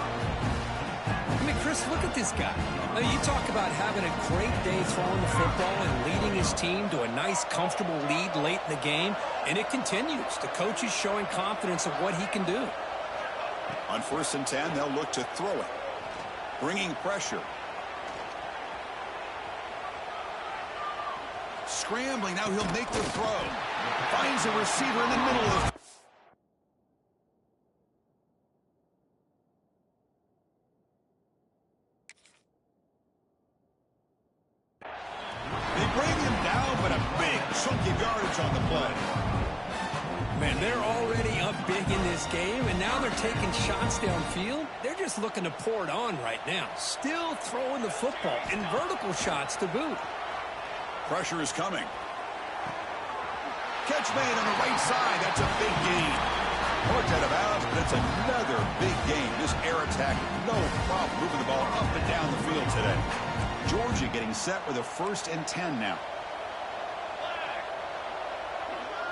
[SPEAKER 2] I mean, Chris, look at this guy. Now, you talk about having a great day throwing the football and leading his team to a nice, comfortable lead late in the game, and it continues. The coach is showing confidence of what he can do.
[SPEAKER 1] On 1st and 10, they'll look to throw it. Bringing pressure. Scrambling, now he'll make the throw. Finds a receiver in the middle of the... They bring him down, but a big chunk of yardage on the play.
[SPEAKER 2] Man, they're already up big in this game, and now they're taking shots downfield. They're just looking to pour it on right now. Still throwing the football, and vertical shots to boot.
[SPEAKER 1] Pressure is coming. Catch made on the right side. That's a big gain. Marked out of bounds, but it's another big gain. This air attack, no problem moving the ball up and down the field today. Georgia getting set with a 1st and 10 now.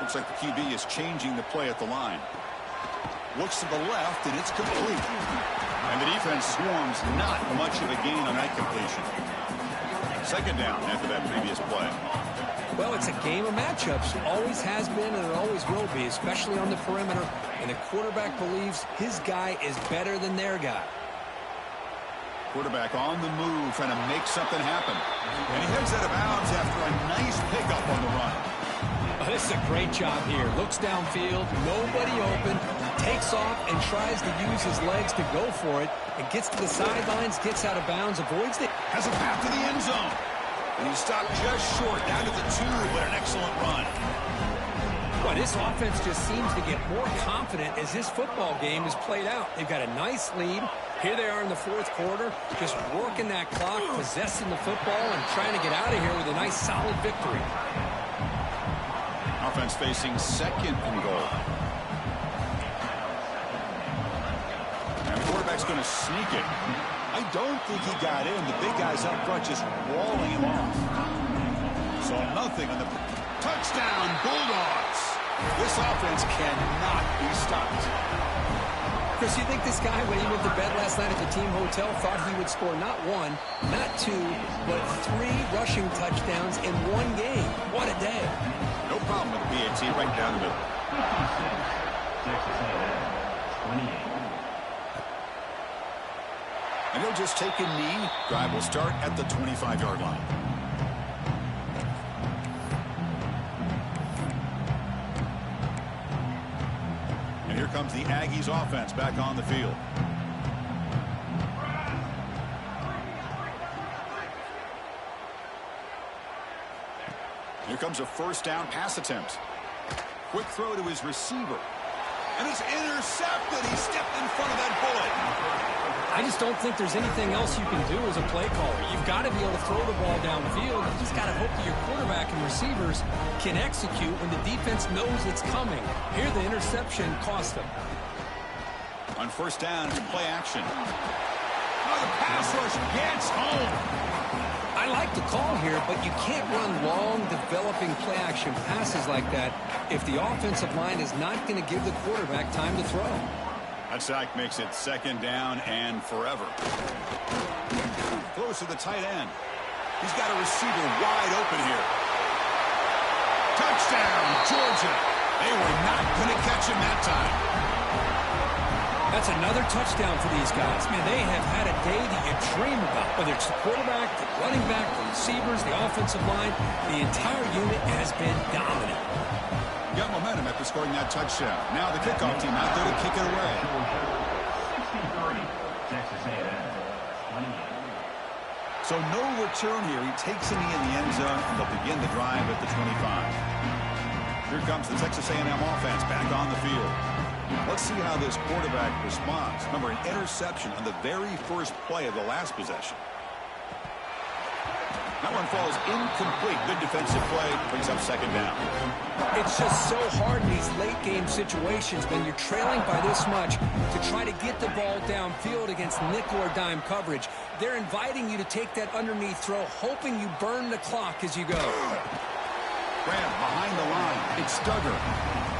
[SPEAKER 1] Looks like the QB is changing the play at the line. Looks to the left, and it's complete. And the defense swarms not much of a gain on that completion. Second down after that previous play.
[SPEAKER 2] Well, it's a game of matchups. Always has been and it always will be, especially on the perimeter. And the quarterback believes his guy is better than their guy.
[SPEAKER 1] Quarterback on the move, trying to make something happen. And he heads out of bounds after a nice pickup on the run.
[SPEAKER 2] Oh, this is a great job here. Looks downfield, nobody open, takes off and tries to use his legs to go for it, and gets to the sidelines, gets out of bounds, avoids it.
[SPEAKER 1] Has a path to the end zone. And he stopped just short, down to the 2, but an excellent run.
[SPEAKER 2] Well, this offense just seems to get more confident as this football game is played out. They've got a nice lead. Here they are in the fourth quarter, just working that clock, possessing the football, and trying to get out of here with a nice, solid victory.
[SPEAKER 1] Offense facing second and goal. And the quarterback's going to sneak it. I don't think he got in. The big guys up front just walling him off. So nothing on the touchdown, Bulldogs. This offense cannot be stopped.
[SPEAKER 2] Chris, you think this guy, when he went to bed last night at the team hotel, thought he would score not 1, not 2, but 3 rushing touchdowns in one game? What a day.
[SPEAKER 1] No problem with the PAT right down the middle.
[SPEAKER 3] Texas A&M, 28.
[SPEAKER 1] And he'll just take a knee. Drive will start at the 25-yard line. And here comes the Aggies offense back on the field. Here comes a first down pass attempt. Quick throw to his receiver. And it's intercepted. He stepped in front of that bullet.
[SPEAKER 2] I just don't think there's anything else you can do as a play caller. You've got to be able to throw the ball downfield. You just got to hope that your quarterback and receivers can execute when the defense knows it's coming. Here, the interception cost them.
[SPEAKER 1] On first down, it's play action. Oh, the pass rush gets home.
[SPEAKER 2] I like the call here, but you can't run long, developing play-action passes like that if the offensive line is not going to give the quarterback time to throw.
[SPEAKER 1] That sack makes it second down and forever. Close to the tight end. He's got a receiver wide open here. Touchdown, Georgia. They were not going to catch him that time.
[SPEAKER 2] That's another touchdown for these guys. Man, they have had a day that you dream about. Whether it's the quarterback, the running back, the receivers, the offensive line, the entire unit has been dominant.
[SPEAKER 1] Got momentum after scoring that touchdown. Now the kickoff team out there to kick it away.
[SPEAKER 3] 63, Texas A&M, 28.
[SPEAKER 1] So no return here. He takes a knee in the end zone, and they'll begin the drive at the 25. Here comes the Texas A&M offense back on the field. Let's see how this quarterback responds. Remember, an interception on the very first play of the last possession. That one falls incomplete. Good defensive play. Brings up second down.
[SPEAKER 2] It's just so hard in these late-game situations when you're trailing by this much to try to get the ball downfield against nickel or dime coverage. They're inviting you to take that underneath throw, hoping you burn the clock as you go.
[SPEAKER 1] Graham behind the line. It's Duggar.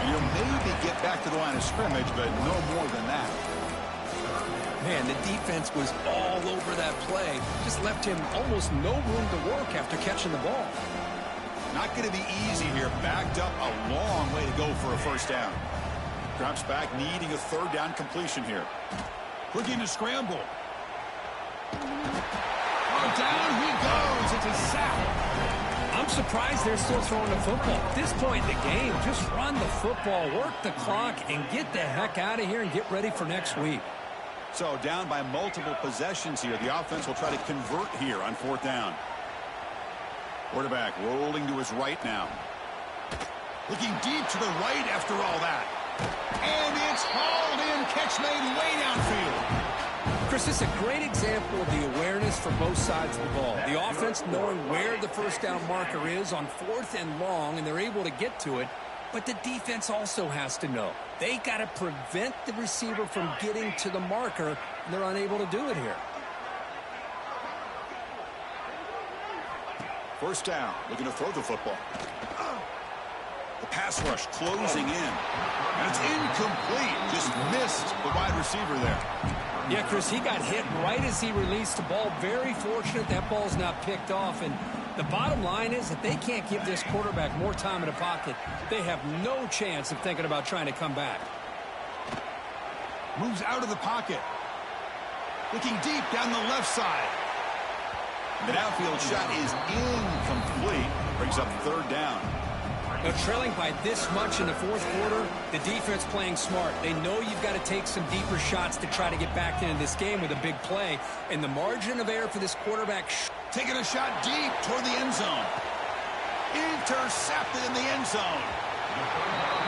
[SPEAKER 1] And you'll maybe get back to the line of scrimmage, but no more than that.
[SPEAKER 2] Man, the defense was all over that play. Just left him almost no room to work after catching the ball.
[SPEAKER 1] Not going to be easy here. Backed up a long way to go for a first down. Drops back, needing a third down completion here. Looking to scramble. Oh, down he goes. It's a sack.
[SPEAKER 2] I'm surprised they're still throwing the football. At this point in the game, just run the football, work the clock, and get the heck out of here and get ready for next week.
[SPEAKER 1] So down by multiple possessions here. The offense will try to convert here on fourth down. Quarterback rolling to his right now. Looking deep to the right after all that. And it's hauled in. Catch made way downfield.
[SPEAKER 2] Chris, this is a great example of the awareness for both sides of the ball. The offense knowing where the first down marker is on fourth and long, and they're able to get to it. But the defense also has to know. They got to prevent the receiver from getting to the marker, and they're unable to do it here.
[SPEAKER 1] First down, looking to throw the football. The pass rush closing in. And it's incomplete. Just missed the wide receiver there.
[SPEAKER 2] Yeah, Chris, he got hit right as he released the ball. Very fortunate that ball's not picked off. And the bottom line is that they can't give this quarterback more time in the pocket. They have no chance of thinking about trying to come back.
[SPEAKER 1] Moves out of the pocket. Looking deep down the left side. The downfield shot is incomplete. Brings up third down.
[SPEAKER 2] Now, trailing by this much in the fourth quarter, the defense playing smart. They know you've got to take some deeper shots to try to get back into this game with a big play. And the margin of error for this quarterback.
[SPEAKER 1] Taking a shot deep toward the end zone. Intercepted in the end zone.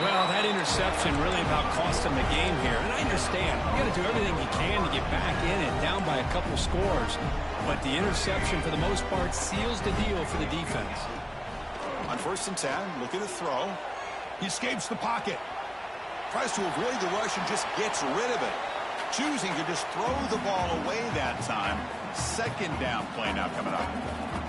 [SPEAKER 2] Well, that interception really about cost him the game here. And I understand. You got to do everything you can to get back in it, down by a couple scores. But the interception, for the most part, seals the deal for the defense.
[SPEAKER 1] On 1st and 10, looking to throw. He escapes the pocket. Tries to avoid the rush and just gets rid of it. Choosing to just throw the ball away that time. Second down play now coming up.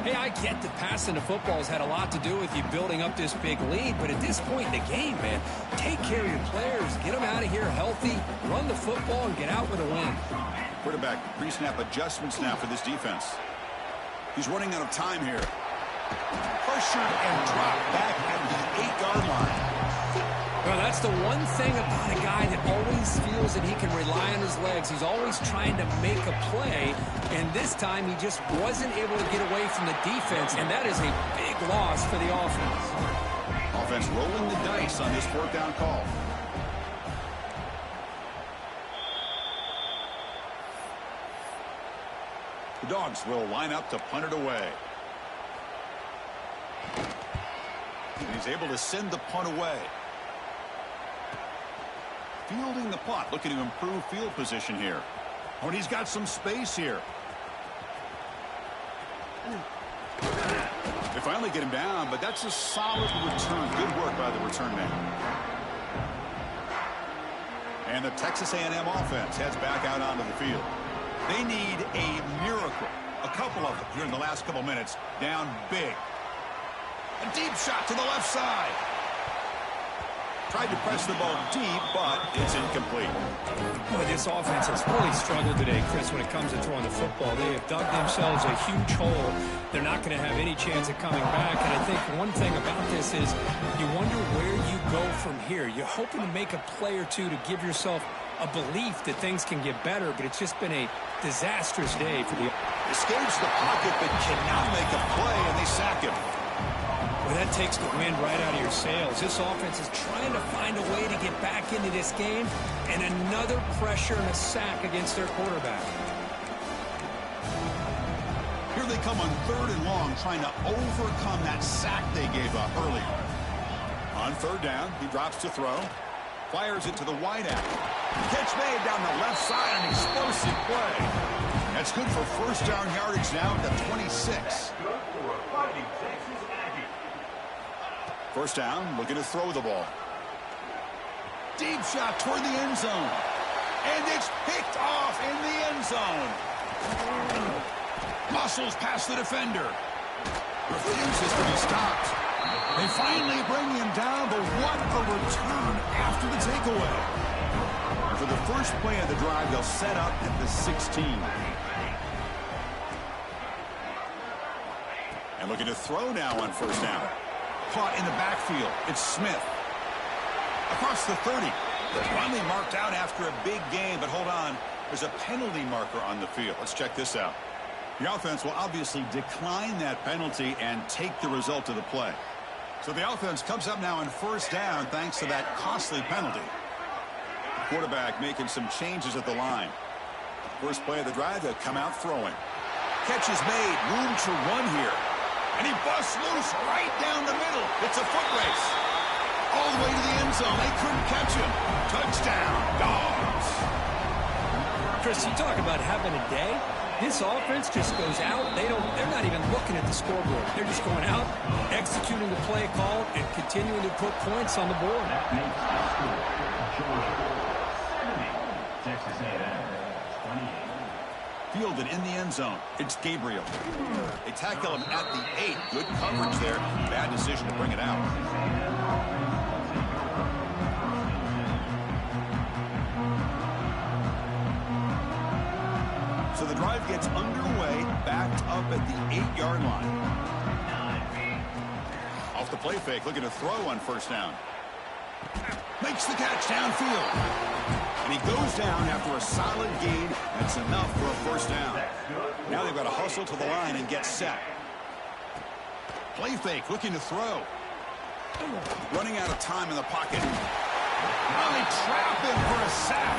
[SPEAKER 2] Hey, I get that passing the football has had a lot to do with you building up this big lead, but at this point in the game, man, take care of your players, get them out of here healthy, run the football, and get out with a win.
[SPEAKER 1] Quarterback pre-snap adjustments now for this defense. He's running out of time here. Pressured and dropped back at the 8-yard line.
[SPEAKER 2] Well, that's the one thing about a guy that always feels that he can rely on his legs. He's always trying to make a play, and this time he just wasn't able to get away from the defense, and that is a big loss for the offense.
[SPEAKER 1] Offense rolling the dice on this 4th down call. The Dogs will line up to punt it away. And he's able to send the punt away. Fielding the punt, looking to improve field position here. Oh, and he's got some space here. They finally get him down, but that's a solid return. Good work by the return man. And the Texas A&M offense heads back out onto the field. They need a miracle. A couple of them here in the last couple minutes. Down big. A deep shot to the left side. Tried to press the ball deep, but it's incomplete.
[SPEAKER 2] Boy, this offense has really struggled today, Chris, when it comes to throwing the football. They have dug themselves a huge hole. They're not going to have any chance of coming back. And I think one thing about this is you wonder where you go from here. You're hoping to make a play or two to give yourself a belief that things can get better, but it's just been a disastrous day for the...
[SPEAKER 1] Escapes the pocket, but cannot make a play, and they sack him.
[SPEAKER 2] Well, that takes the wind right out of your sails. This offense is trying to find a way to get back into this game, and another pressure and a sack against their quarterback.
[SPEAKER 1] Here they come on 3rd and long, trying to overcome that sack they gave up earlier. On 3rd down, he drops to throw. Fires it to the wideout. Catch made down the left side, an explosive play. That's good for 1st down yardage now at the 26. 1st down, looking to throw the ball. Deep shot toward the end zone. And it's picked off in the end zone. Muscles past the defender. Refuses to be stopped. They finally bring him down, but what a return after the takeaway. And for the first play of the drive, they'll set up at the 16. And looking to throw now on 1st down. Caught in the backfield. It's Smith. Across the 30. Finally marked out after a big game, but hold on. There's a penalty marker on the field. Let's check this out. The offense will obviously decline that penalty and take the result of the play. So the offense comes up now on 1st down thanks to that costly penalty. The quarterback making some changes at the line. First play of the drive, they'll come out throwing. Catch is made. Room to run here. And he busts loose right down the middle. It's a foot race. All the way to the end zone. They couldn't catch him. Touchdown, Dogs.
[SPEAKER 2] Chris, you talk about having a day. This offense just goes out. They're not even looking at the scoreboard. They're just going out, executing the play call, and continuing to put points on the board.
[SPEAKER 3] That makes the score Georgia 70, Texas A&M 28.
[SPEAKER 1] fielded in the end zone. It's Gabriel. They tackle him at the 8. Good coverage there. Bad decision to bring it out. So the drive gets underway, backed up at the 8-yard line. Off the play fake, looking to throw on first down. Makes the catch downfield. And he goes down after a solid gain. That's enough for a first down. Now they've got to hustle to the line and get set. Play fake, looking to throw. Running out of time in the pocket. Now they trap him for a sack.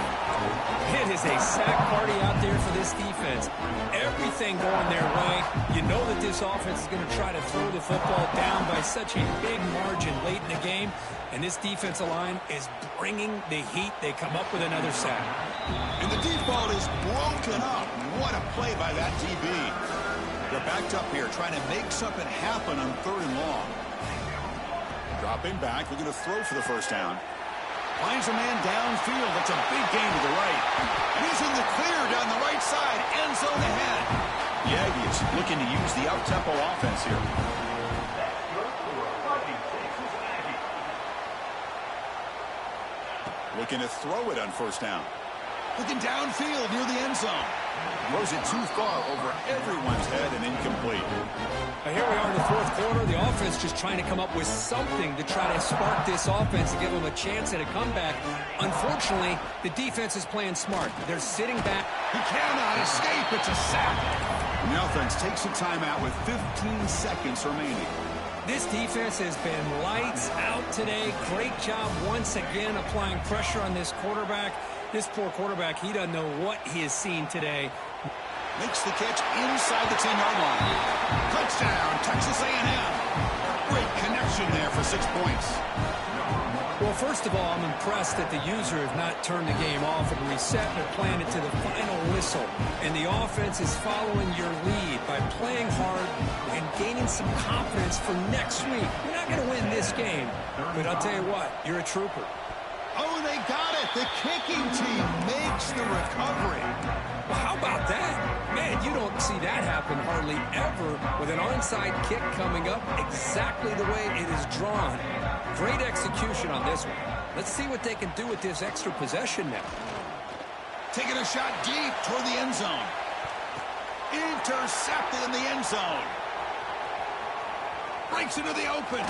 [SPEAKER 2] It is a sack party out there for this defense. Everything going their way. You know that this offense is going to try to throw the football down by such a big margin late in the game. And this defensive line is bringing the heat. They come up with another sack.
[SPEAKER 1] And the default is broken up. What a play by that DB. They're backed up here trying to make something happen on 3rd and long. Dropping back, looking to throw for the first down. Finds a man downfield. That's a big gain to the right. And he's in the clear down the right side. End zone ahead. The Aggies looking to use the up-tempo offense here. Looking to throw it on first down. Looking downfield near the end zone. Throws it too far over everyone's head and incomplete.
[SPEAKER 2] Now here we are in the 4th quarter. The offense just trying to come up with something to try to spark this offense to give them a chance at a comeback. Unfortunately, the defense is playing smart. They're sitting back.
[SPEAKER 1] He cannot escape. It's a sack. And the offense takes a timeout with 15 seconds remaining.
[SPEAKER 2] This defense has been lights out today. Great job once again applying pressure on this quarterback. This poor quarterback, he doesn't know what he has seen today.
[SPEAKER 1] Makes the catch inside the 10-yard line. Touchdown, Texas A&M. Great connection there for 6 points.
[SPEAKER 2] Well, first of all, I'm impressed that the user has not turned the game off and reset. They're playing it to the final whistle. And the offense is following your lead by playing hard and gaining some confidence for next week. You're not going to win this game, but I'll tell you what, you're a trooper.
[SPEAKER 1] Oh, they got it. The kicking team makes the recovery.
[SPEAKER 2] Well, how about that? Man, you don't see that happen hardly ever with an onside kick coming up exactly the way it is drawn. Great execution on this one. Let's see what they can do with this extra possession now.
[SPEAKER 1] Taking a shot deep toward the end zone. Intercepted in the end zone. Breaks into the open.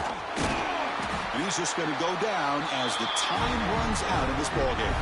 [SPEAKER 1] And he's just going to go down as the time runs out in this ballgame.